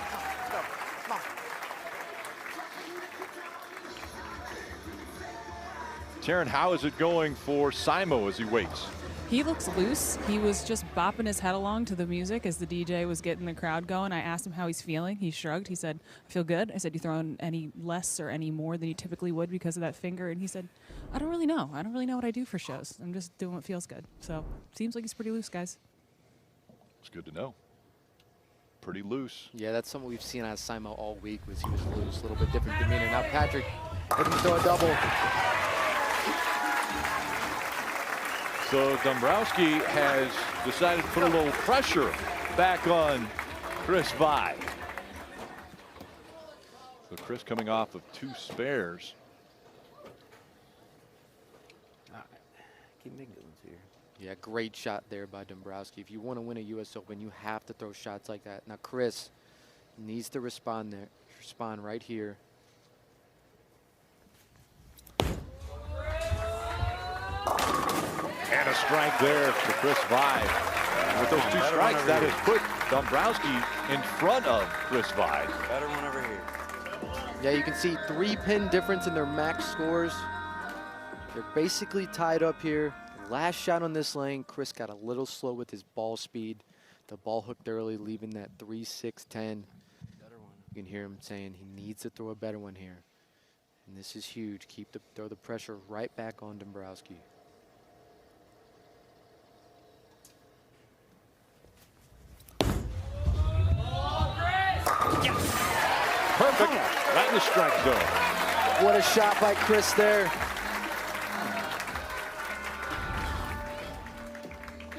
Taryn, how is it going for Simo as he waits? He looks loose. He was just bopping his head along to the music as the DJ was getting the crowd going. I asked him how he's feeling. He shrugged. He said, I feel good. I said, you throwing any less or any more than you typically would because of that finger? And he said, I don't really know. I don't really know what I do for shows. I'm just doing what feels good. So seems like he's pretty loose, guys. It's good to know. Pretty loose. Yeah, that's something we've seen out of Simo all week, was he was loose, a little bit different demeanor. Now Patrick looking to throw a double. So Dombrowski has decided to put a little pressure back on Chris Vi. So Chris coming off of 2 spares. Keep making good ones here. Yeah, great shot there by Dombrowski. If you want to win a U.S. Open, you have to throw shots like that. Now Chris needs to respond right here. And a strike there for Chris Vi. With those 2 strikes, that has put Dombrowski in front of Chris Vi. Better one over here. Yeah, you can see 3-pin difference in their max scores. They're basically tied up here. Last shot on this lane, Chris got a little slow with his ball speed. The ball hooked early, leaving that 3-6-10. You can hear him saying he needs to throw a better one here. And this is huge. Throw the pressure right back on Dombrowski. Perfect. Right in the strike zone. What a shot by Chris there.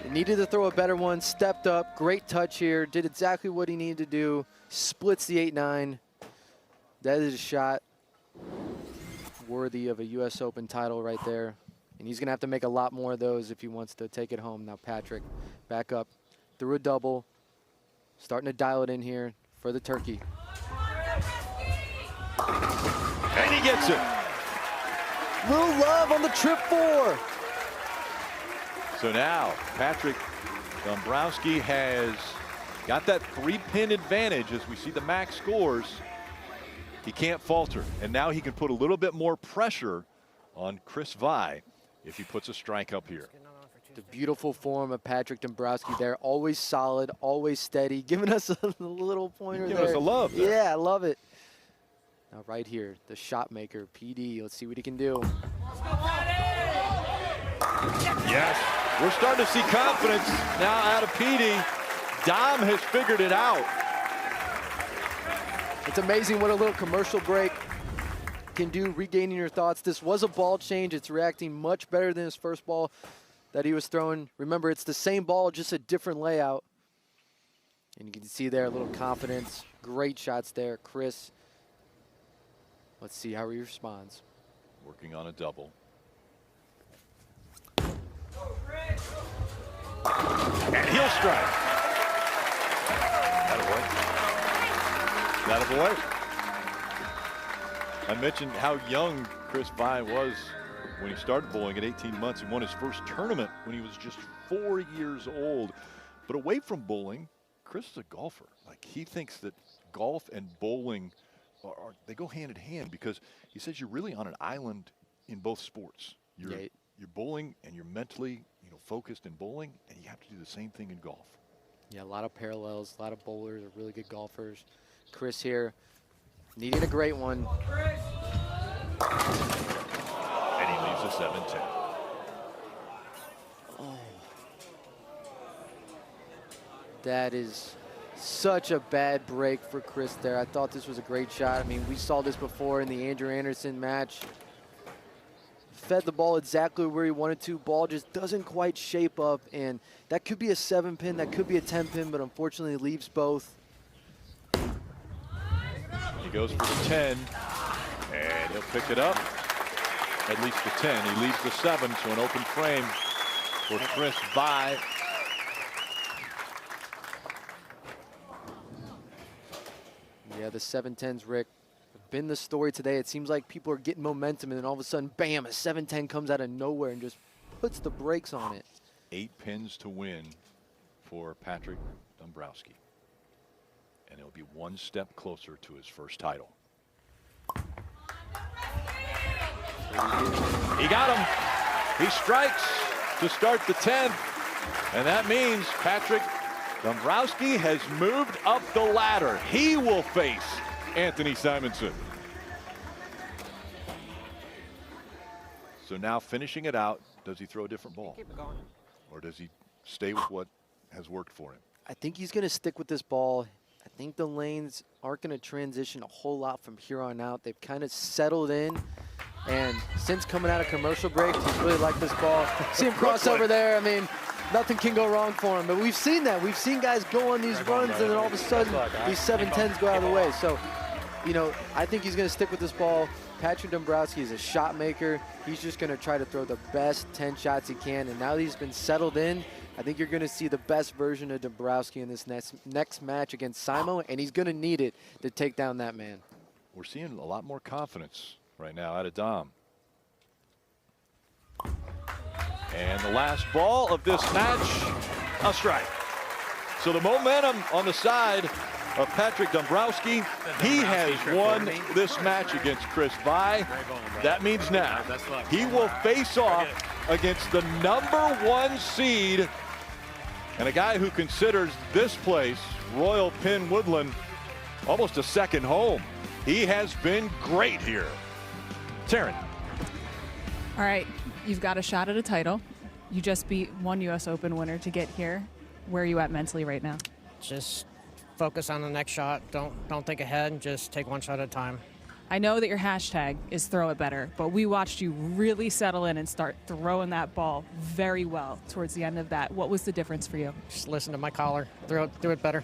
He needed to throw a better one, stepped up, great touch here, did exactly what he needed to do, splits the 8-9. That is a shot worthy of a U.S. Open title right there. And he's going to have to make a lot more of those if he wants to take it home. Now Patrick back up, threw a double, starting to dial it in here for the turkey. And he gets it. Little love on the trip 4. So now Patrick Dombrowski has got that 3-pin advantage as we see the max scores. He can't falter, and now he can put a little bit more pressure on Chris Vi if he puts a strike up here. The beautiful form of Patrick Dombrowski there, always solid, always steady, giving us a little pointer there. Giving us a love there. Yeah, I love it. Now right here, the shot maker, PD. Let's see what he can do. Yes, we're starting to see confidence now out of PD. Dom has figured it out. It's amazing what a little commercial break can do, regaining your thoughts. This was a ball change. It's reacting much better than his first ball that he was throwing. Remember, it's the same ball, just a different layout. And you can see there a little confidence. Great shots there, Chris. Let's see how he responds. Working on a double. And he'll strike. That a boy. I mentioned how young Chris Vine was when he started bowling at 18 months. He won his first tournament when he was just 4 years old. But away from bowling, Chris is a golfer. Like, he thinks that golf and bowling they go hand in hand, because he says you're really on an island in both sports. You're bowling and you're mentally, focused in bowling, and you have to do the same thing in golf. Yeah, a lot of parallels. A lot of bowlers are really good golfers. Chris here needing a great one. And he leaves a 7-10. Oh. That is such a bad break for Chris there. I thought this was a great shot. I mean, we saw this before in the Andrew Anderson match. Fed the ball exactly where he wanted to. Ball just doesn't quite shape up, and that could be a 7-pin, that could be a 10-pin, but unfortunately leaves both. He goes for the 10, and he'll pick it up. At least the 10. He leaves the 7, so an open frame for Chris Vine. Yeah, the 7-10s, Rick, have been the story today. It seems like people are getting momentum, and then all of a sudden, bam, a 7-10 comes out of nowhere and just puts the brakes on it. 8 pins to win for Patrick Dombrowski. And he'll be one step closer to his first title. He got him. He strikes to start the 10th. And that means Patrick Dombrowski has moved up the ladder. He will face Anthony Simonson. So now finishing it out, does he throw a different ball? Keep it going. Or does he stay with what has worked for him? I think he's going to stick with this ball. I think the lanes aren't going to transition a whole lot from here on out. They've kind of settled in. And since coming out of commercial break, he's really liked this ball. See him cross over there. I mean, nothing can go wrong for him. But we've seen that. We've seen guys go on these runs, and then all of a sudden, these 7-10s go out of the way. So, I think he's going to stick with this ball. Patrick Dombrowski is a shot maker. He's just going to try to throw the best 10 shots he can. And now that he's been settled in, I think you're going to see the best version of Dombrowski in this next match against Simo, and he's going to need it to take down that man. We're seeing a lot more confidence right now out of Dom. And the last ball of this match, a strike. So the momentum on the side of Patrick Dombrowski. He has won this match against Chris Vine. That means now he will face off against the #1 seed and a guy who considers this place, Royal Pin Woodland, almost a second home. He has been great here. Taryn. All right, you've got a shot at a title. You just beat one U.S. Open winner to get here. Where are you at mentally right now? Just focus on the next shot. Don't think ahead. Just take one shot at a time. I know that your hashtag is throw it better, but we watched you really settle in and start throwing that ball very well towards the end of that. What was the difference for you? Just listen to my collar. Throw it better.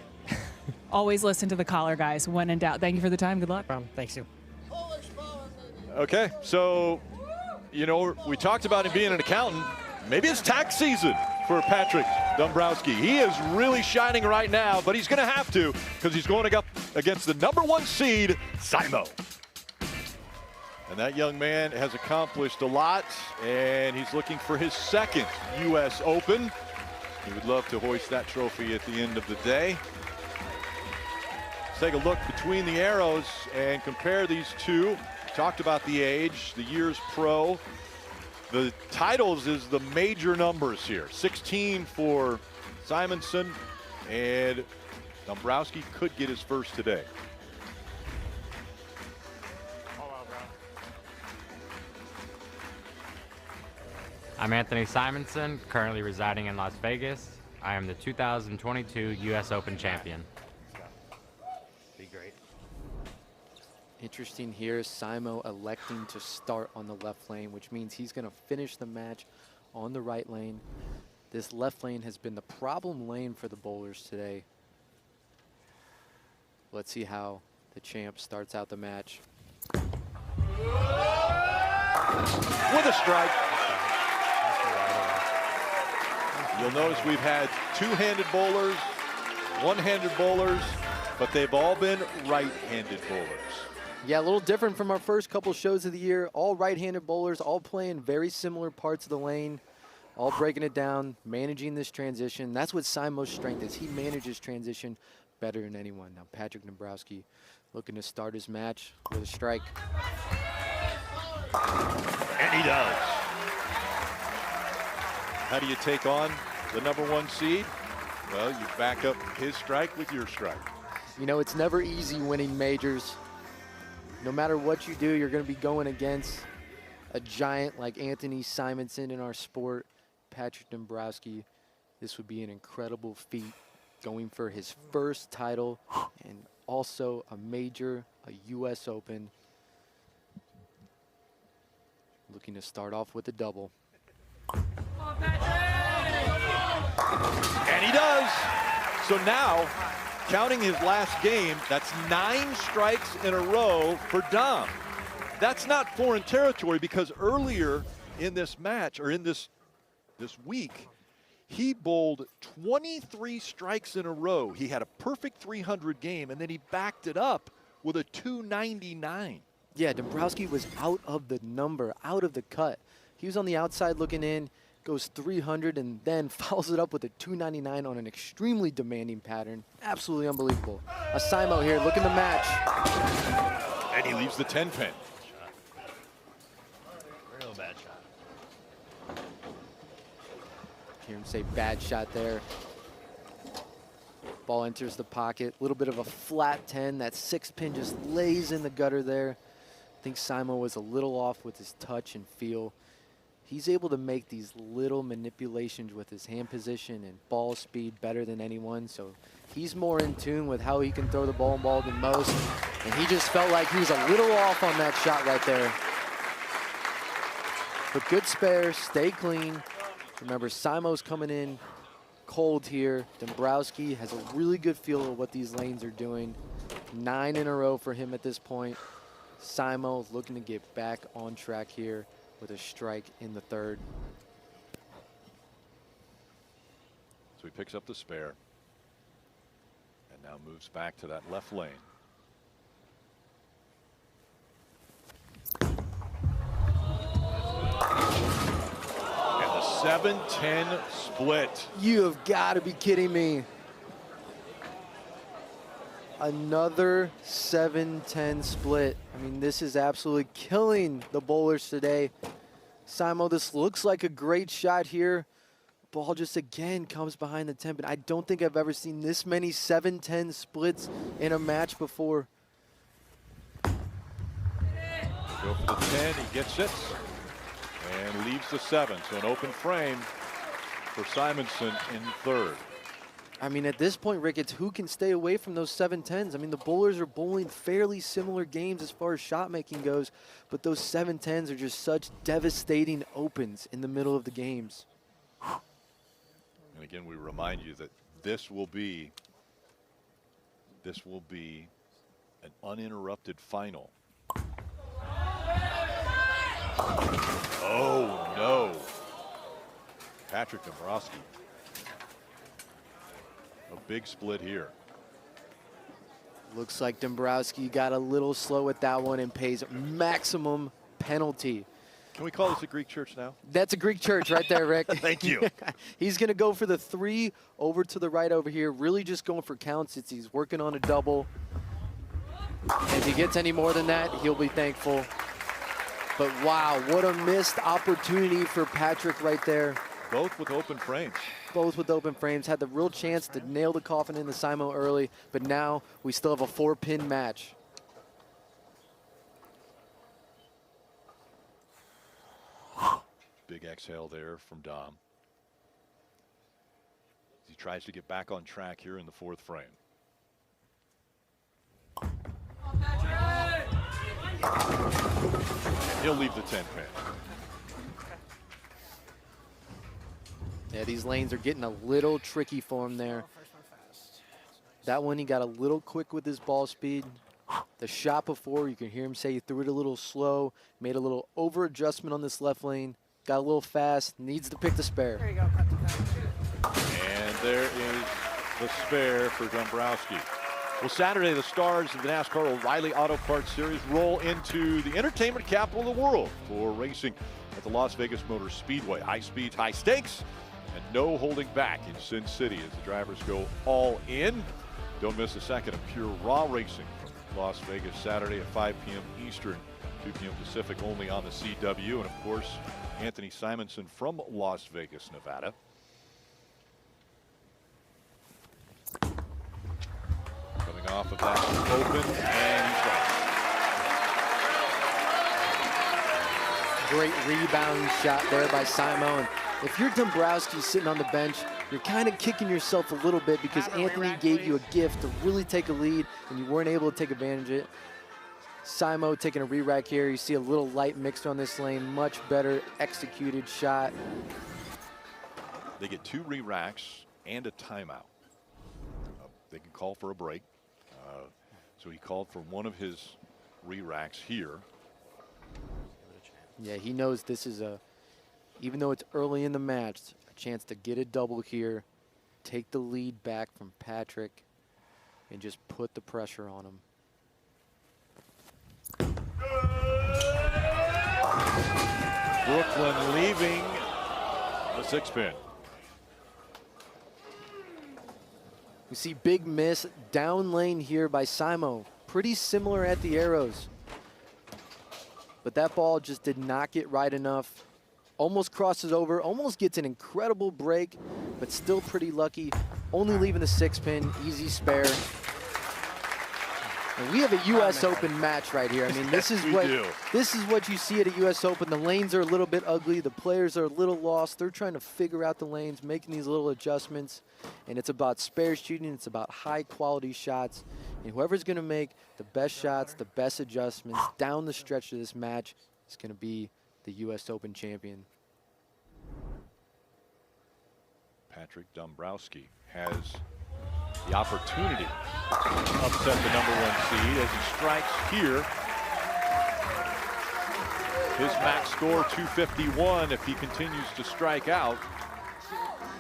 Always listen to the collar, guys. When in doubt. Thank you for the time. Good luck. Thanks, you. Okay, so, we talked about him being an accountant. Maybe it's tax season for Patrick Dombrowski. He is really shining right now, but he's going to have to because he's going up against the #1 seed, Simo. And that young man has accomplished a lot, and he's looking for his second U.S. Open. He would love to hoist that trophy at the end of the day. Let's take a look between the arrows and compare these two. Talked about the age, the years pro. The titles is the major numbers here. 16 for Simonson, and Dombrowski could get his first today. I'm Anthony Simonson, currently residing in Las Vegas. I am the 2022 U.S. Open champion. Be great. Interesting here, Simo electing to start on the left lane, which means he's going to finish the match on the right lane. This left lane has been the problem lane for the bowlers today. Let's see how the champ starts out the match. With a strike. You'll notice we've had two-handed bowlers, one-handed bowlers, but they've all been right-handed bowlers. Yeah, a little different from our first couple shows of the year. All right-handed bowlers, all playing very similar parts of the lane, all breaking it down, managing this transition. That's what Simo's strength is. He manages transition better than anyone. Now Patrick Dombrowski looking to start his match with a strike. And he does. How do you take on the #1 seed? Well, you back up his strike with your strike. You know, it's never easy winning majors. No matter what you do, you're going to be going against a giant like Anthony Simonson in our sport, Patrick Dombrowski. This would be an incredible feat, going for his first title and also a major, a U.S. Open. Looking to start off with a double. And he does. So now, counting his last game, that's 9 strikes in a row for Dom. That's not foreign territory, because earlier in this match, or in this week, he bowled 23 strikes in a row. He had a perfect 300 game, and then he backed it up with a 299. Yeah, Dombrowski was out of the number, out of the cut. He was on the outside looking in, goes 300, and then follows it up with a 299 on an extremely demanding pattern. Absolutely unbelievable. A Simo here looking to match. And he leaves the 10-pin. Real bad shot. Hear him say bad shot there. Ball enters the pocket. A little bit of a flat 10. That 6-pin just lays in the gutter there. I think Simo was a little off with his touch and feel. He's able to make these little manipulations with his hand position and ball speed better than anyone. So he's more in tune with how he can throw the ball than most. And he just felt like he was a little off on that shot right there. But good spare, stay clean. Remember, Simo's coming in cold here. Dombrowski has a really good feel of what these lanes are doing. 9 in a row for him at this point. Simo looking to get back on track here with a strike in the third. So he picks up the spare and now moves back to that left lane. And the 7-10 split. You have got to be kidding me. Another 7-10 split. I mean, this is absolutely killing the bowlers today. Simo, this looks like a great shot here. Ball just again comes behind the 10, but I don't think I've ever seen this many 7-10 splits in a match before. Go for the 10, he gets it, and leaves the 7. So an open frame for Simonson in third. I mean, at this point, Rick, it's who can stay away from those 7-10s. I mean, the bowlers are bowling fairly similar games as far as shot making goes, but those 7-10s are just such devastating opens in the middle of the games. And again, we remind you that this will be an uninterrupted final. Oh no. Patrick Dombrowski. A big split here. Looks like Dombrowski got a little slow with that one and pays maximum penalty. Can we call this a Greek church now? That's a Greek church right there, Rick. Thank you. He's going to go for the 3 over to the right over here. Really just going for counts. He's working on a double. If he gets any more than that, he'll be thankful. But wow, what a missed opportunity for Patrick right there. Both with open frames. Both with open frames. Had the real chance to nail the coffin in the Simo early, but now we still have a 4-pin match. big exhale there from Dom. He tries to get back on track here in the fourth frame. He'll leave the 10 pin. Yeah, these lanes are getting a little tricky for him there. That one, he got a little quick with his ball speed. The shot before, you can hear him say he threw it a little slow, made a little over adjustment on this left lane, got a little fast, needs to pick the spare. There you go. And there is the spare for Dombrowski. Well, Saturday, the stars of the NASCAR O'Reilly Auto Parts Series roll into the entertainment capital of the world for racing at the Las Vegas Motor Speedway. High speeds, high stakes, and no holding back in Sin City as the drivers go all in. Don't miss a second of pure raw racing from Las Vegas Saturday at 5 p.m. Eastern, 2 p.m. Pacific, only on the CW. And of course, Anthony Simonson from Las Vegas, Nevada. Coming off of that open, and he's right. Great rebound shot there by Simon. If you're Dombrowski sitting on the bench, you're kind of kicking yourself a little bit because Anthony gave you a gift to really take a lead and you weren't able to take advantage of it. Simo taking a re-rack here. You see a little light mixed on this lane. Much better executed shot. They get 2 re-racks and a timeout. They can call for a break. So he called for one of his re-racks here. Yeah, he knows this is a, even though it's early in the match, a chance to get a double here, take the lead back from Patrick, and just put the pressure on him. Brooklyn leaving the 6 pin. We see big miss down lane here by Simo. Pretty similar at the arrows. But that ball just did not get right enough. Almost crosses over, almost gets an incredible break, but still pretty lucky. Only leaving the 6 pin, easy spare. And we have a U.S. Open match right here. I mean, this is what you see at a U.S. Open. The lanes are a little bit ugly. The players are a little lost. They're trying to figure out the lanes, making these little adjustments. And it's about spare shooting. It's about high-quality shots. And whoever's going to make the best shots, the best adjustments down the stretch of this match is going to be the U.S. Open champion. Patrick Dombrowski has the opportunity to upset the #1 seed as he strikes here. His max score 251 if he continues to strike out.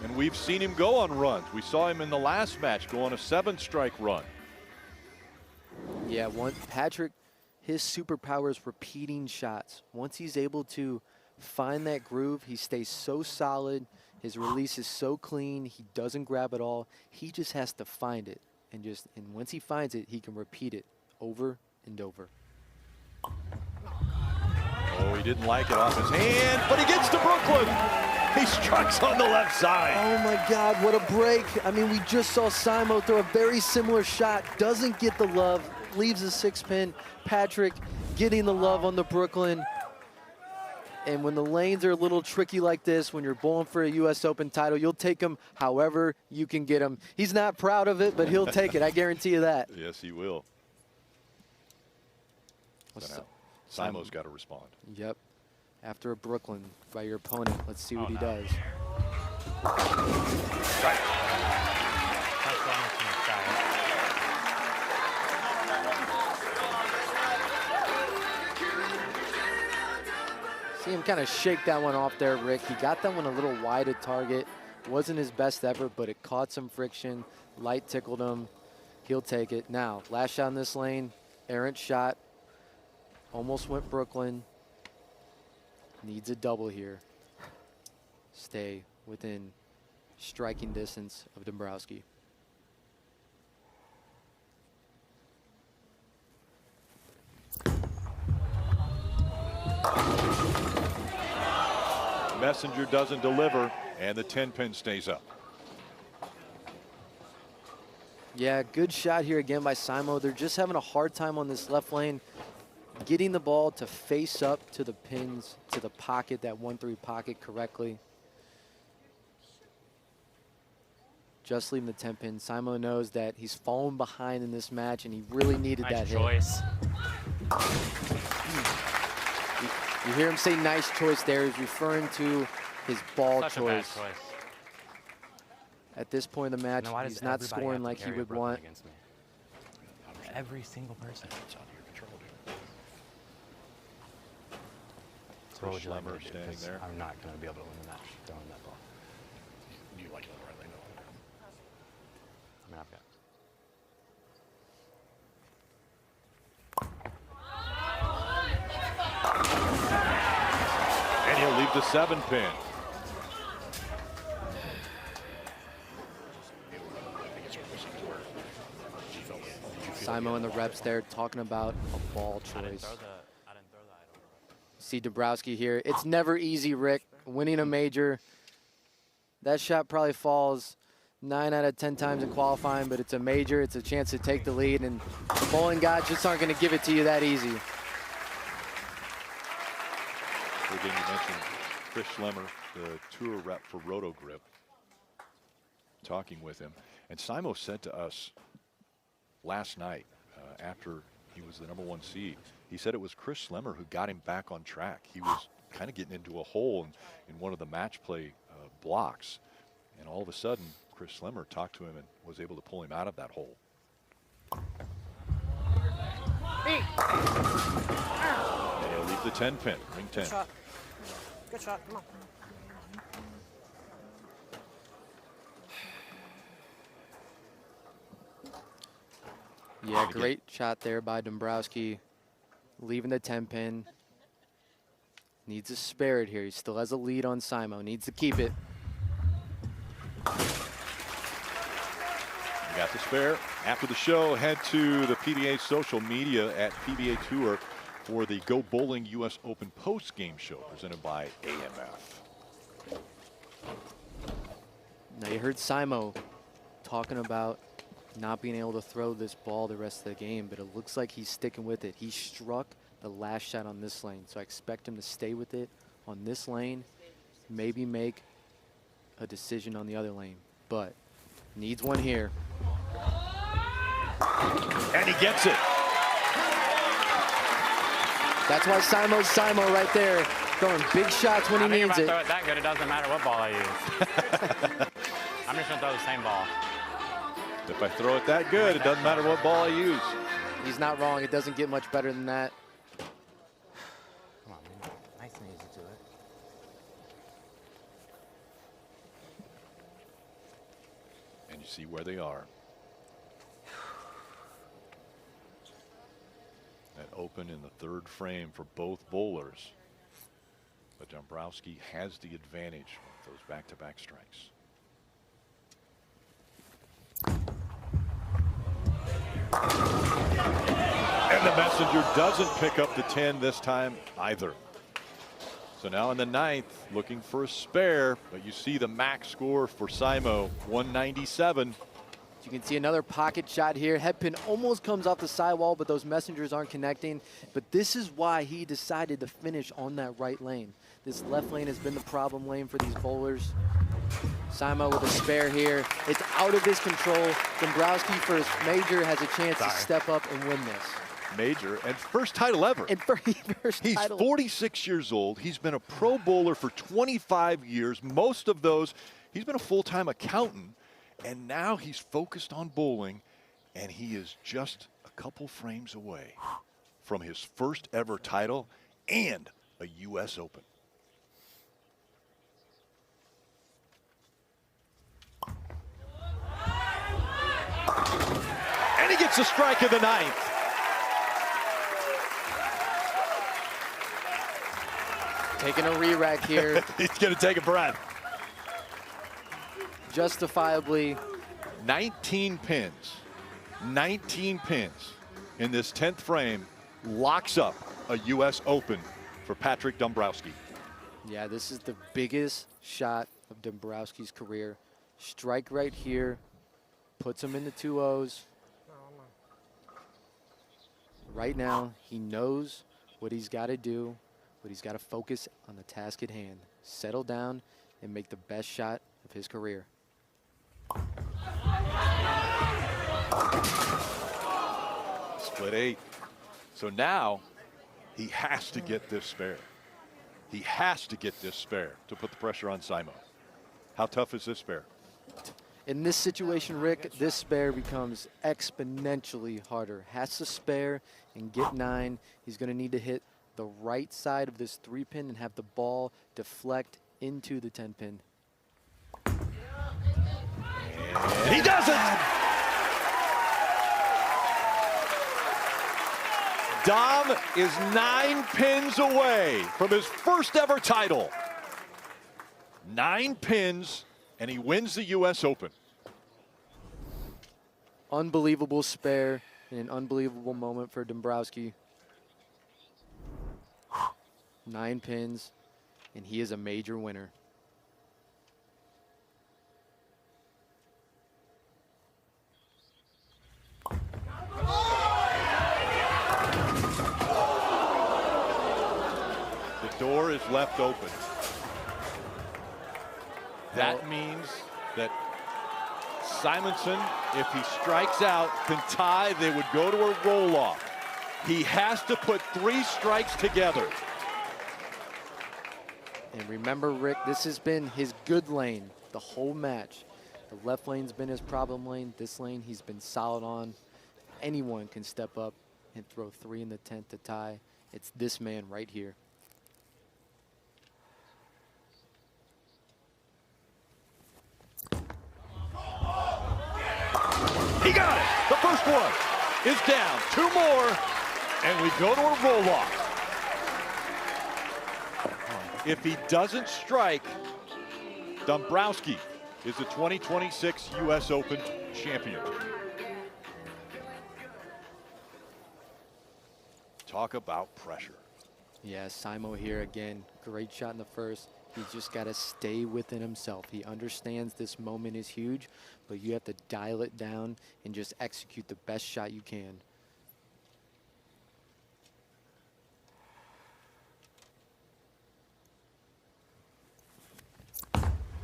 And we've seen him go on runs. We saw him in the last match go on a 7-strike run. Yeah, Patrick, his superpower is repeating shots. Once he's able to find that groove, he stays so solid. His release is so clean. He doesn't grab it all. He just has to find it. And once he finds it, he can repeat it over and over. Oh, he didn't like it off his hand, but he gets to Brooklyn. He strikes on the left side. Oh my God, what a break. I mean, we just saw Simo throw a very similar shot. Doesn't get the love, leaves a 6 pin. Patrick getting the love on the Brooklyn. And when the lanes are a little tricky like this, when you're bowling for a U.S. Open title, you'll take them however you can get them. He's not proud of it, but he'll take it. I guarantee you that. Yes, he will. So now, Simo's got to respond. Yep. After a Brooklyn by your opponent, let's see what he does. Right. See him kind of shake that one off there, Rick. He got that one a little wide at target. Wasn't his best effort, but it caught some friction. Light tickled him. He'll take it. Now, last shot in this lane, errant shot. Almost went Brooklyn. Needs a double here. Stay within striking distance of Dombrowski. Messenger doesn't deliver, and the 10 pin stays up. Yeah, good shot here again by Simo. They're just having a hard time on this left lane. getting the ball to face up to the pins, to the pocket, that 1-3 pocket correctly. Just leaving the 10 pin. Simo knows that he's fallen behind in this match, and he really needed that choice. hit. You hear him say nice choice there. He's referring to his ball Such choice. a bad choice. At this point in the match, Now, why he's does not everybody scoring have to like he carry a would Brooklyn want. against me? Every single person. It's out of your control, dude. So what would you like me to do? standing 'Cause there. I'm not going to be able to win the match throwing that ball. You like it right lane. I mean, I've got. And he'll leave the 7 pin. Simo and the reps there talking about a ball choice. I didn't throw the item. See Dombrowski here. It's never easy, Rick. Winning a major, that shot probably falls 9 out of 10 times in qualifying, but it's a major. It's a chance to take the lead, and the bowling gods just aren't going to give it to you that easy. Again, you mentioned Chris Schlemmer, the tour rep for Roto Grip, talking with him. And Simo said to us last night, after he was the #1 seed, he said it was Chris Schlemmer who got him back on track. He was kind of getting into a hole in one of the match play blocks. And all of a sudden, Chris Schlemmer talked to him and was able to pull him out of that hole. And he'll leave the 10 pin, ring 10. Good shot. Good shot. Come on. Yeah, great shot there by Dombrowski. Leaving the 10 pin. Needs to spare it here. He still has a lead on Simo. Needs to keep it. You got the spare. After the show, head to the PBA social media at PBA Tour for the Go Bowling U.S. Open post-game show presented by AMF. Now you heard Simo talking about not being able to throw this ball the rest of the game, but it looks like he's sticking with it. He struck the last shot on this lane, so I expect him to stay with it on this lane, maybe make a decision on the other lane, but needs one here. And he gets it. That's why Simo's Simo right there, throwing big shots when he needs if I it. throw it that good, it doesn't matter what ball I use. I'm just gonna throw the same ball. If I throw it that good, it doesn't matter what ball I use. He's not wrong. It doesn't get much better than that. Come on, man. Nice and easy to it. And you see where they are. That open in the third frame for both bowlers. But Dombrowski has the advantage with those back-to-back strikes. And the messenger doesn't pick up the 10 this time either. So now in the ninth, looking for a spare, but you see the max score for Simo, 197. You can see another pocket shot here. Head pin almost comes off the sidewall, but those messengers aren't connecting. But this is why he decided to finish on that right lane. This left lane has been the problem lane for these bowlers. Simo with a spare here. It's out of his control. Dombrowski for his major has a chance to step up and win this. Major and first title ever. And first He's title. 46 years old. He's been a pro bowler for 25 years. Most of those, he's been a full-time accountant. And now he's focused on bowling, and he is just a couple frames away from his first ever title and a U.S. Open. And he gets a strike of the ninth. Taking a re-rack here. He's going to take a breath. Justifiably. 19 pins. 19 pins in this 10th frame locks up a U.S. Open for Patrick Dombrowski. Yeah, this is the biggest shot of Dombrowski's career. Strike right here. Puts him in the 2-0s. Right now, he knows what he's got to do, but he's got to focus on the task at hand. Settle down and make the best shot of his career. Split 8. So now he has to get this spare. He has to get this spare to put the pressure on Simo. How tough is this spare? In this situation, Rick, this spare becomes exponentially harder. Has to spare and get 9. He's going to need to hit the right side of this 3-pin and have the ball deflect into the 10-pin. And he does it! Dom is 9 pins away from his first ever title. 9 pins, and he wins the U.S. Open. Unbelievable spare and an unbelievable moment for Dombrowski. 9 pins, and he is a major winner. The door is left open. That means that Simonson, if he strikes out, can tie. They would go to a roll-off. He has to put 3 strikes together. And remember, Rick, this has been his good lane the whole match. The left lane's been his problem lane. This lane he's been solid on. Anyone can step up and throw 3 in the tent to tie. It's this man right here. He got it. The first one is down. 2 more, and we go to a roll-off. If he doesn't strike, Dombrowski is the 2026 U.S. Open champion. Talk about pressure. Yeah, Simo here again. Great shot in the first. He's just got to stay within himself. He understands this moment is huge, but you have to dial it down and just execute the best shot you can.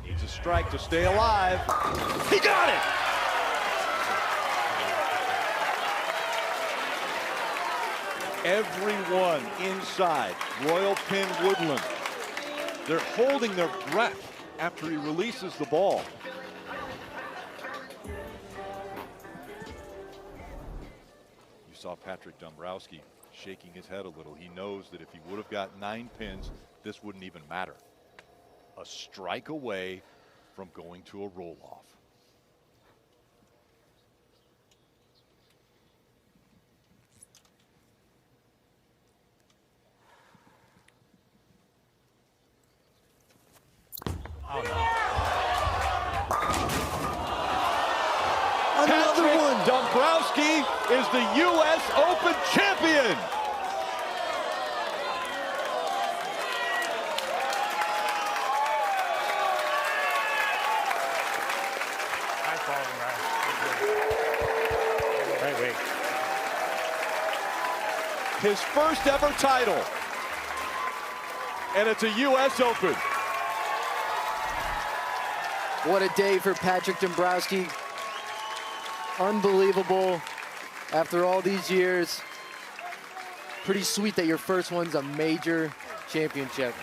Needs a strike to stay alive. He got it! Everyone inside Royal Pin Woodland, they're holding their breath after he releases the ball. You saw Patrick Dombrowski shaking his head a little. He knows that if he would have got 9 pins, this wouldn't even matter. A strike away from going to a roll-off. Another one. Dombrowski is the U.S. Open champion. His first ever title, and it's a U.S. Open. What a day for Patrick Dombrowski. Unbelievable after all these years. Pretty sweet that your first one's a major championship.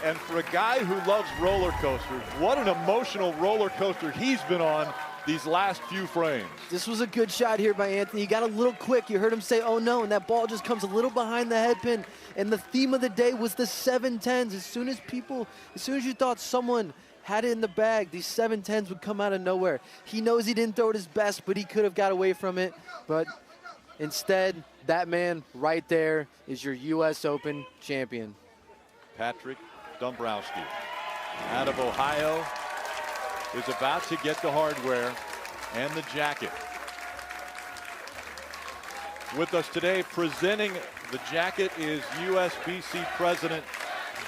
And for a guy who loves roller coasters, what an emotional roller coaster he's been on these last few frames. This was a good shot here by Anthony. He got a little quick. You heard him say, oh no, and that ball just comes a little behind the head pin. And the theme of the day was the 7-10s. As soon as you thought someone had it in the bag, these 7-10s would come out of nowhere. He knows he didn't throw it his best, but he could have got away from it. But instead, that man right there is your U.S. Open champion. Patrick Dombrowski out of Ohio is about to get the hardware and the jacket. With us today presenting the jacket is USBC President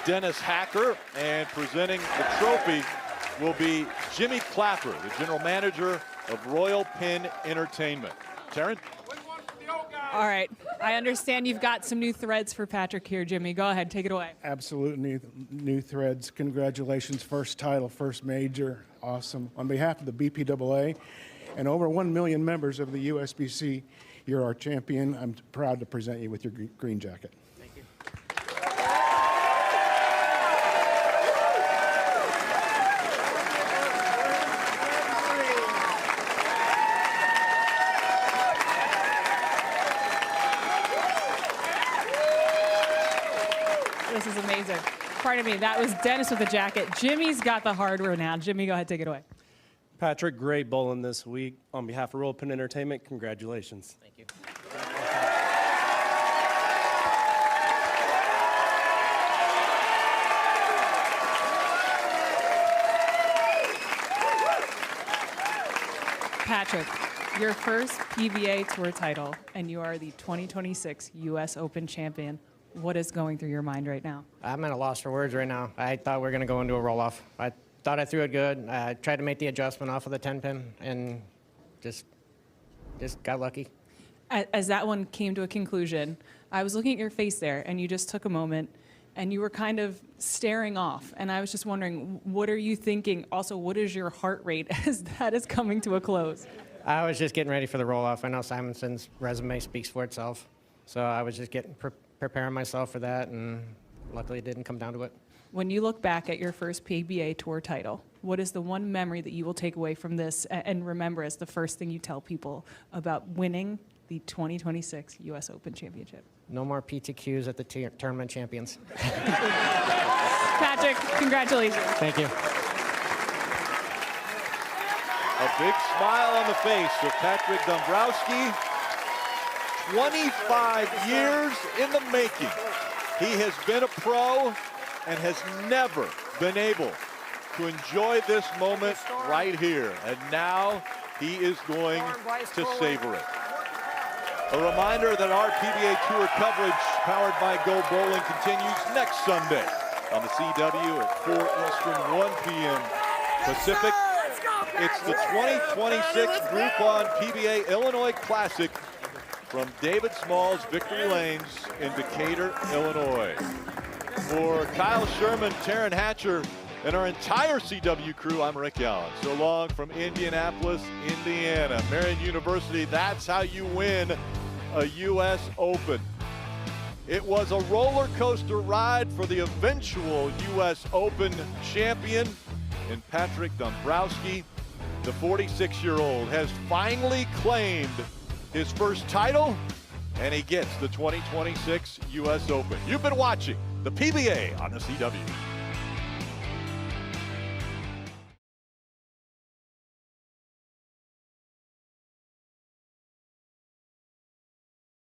Dennis Hacker, and presenting the trophy will be Jimmy Clapper, the general manager of Royal Pin Entertainment. Taryn? What do you want from the old guy? All right. I understand you've got some new threads for Patrick here, Jimmy. Go ahead. Take it away. Absolute new threads. Congratulations. First title, first major. Awesome. On behalf of the BPAA and over 1 million members of the USBC, you're our champion. I'm proud to present you with your green jacket. Thank you. This is amazing. Pardon me, that was Dennis with the jacket. Jimmy's got the hardware now. Jimmy, go ahead, take it away. Patrick, great bowling this week. On behalf of Royal Pin Entertainment, congratulations. Thank you. Patrick, your first PBA Tour title, and you are the 2026 U.S. Open champion. What is going through your mind right now? I'm at a loss for words right now. I thought we were going to go into a roll-off. I thought I threw it good. I tried to make the adjustment off of the 10-pin and just got lucky. As that one came to a conclusion, I was looking at your face there, and you just took a moment, and you were kind of staring off. And I was just wondering, what are you thinking? Also, what is your heart rate as that is coming to a close? I was just getting ready for the roll-off. I know Simonson's resume speaks for itself. So I was just getting preparing myself for that, and luckily it didn't come down to it. When you look back at your first PBA Tour title, what is the one memory that you will take away from this and remember as the first thing you tell people about winning the 2026 U.S. Open Championship? No more PTQs at the tournament champions. Patrick, congratulations. Thank you. A big smile on the face of Patrick Dombrowski. 25 years in the making. He has been a pro and has never been able to enjoy this moment right here. And now he is going to savor it. A reminder that our PBA Tour coverage powered by Go Bowling continues next Sunday on the CW at 4 Eastern, 1 p.m. Pacific. It's the 2026 Groupon PBA Illinois Classic from David Small's Victory Lanes in Decatur, Illinois. For Kyle Sherman, Taryn Hatcher, and our entire CW crew, I'm Rick Allen. So long from Indianapolis, Indiana. Marion University, that's how you win a U.S. Open. It was a roller coaster ride for the eventual U.S. Open champion in Patrick Dombrowski. The 46-year-old has finally claimed his first title, and he gets the 2026 U.S. Open. You've been watching the PBA on the CW.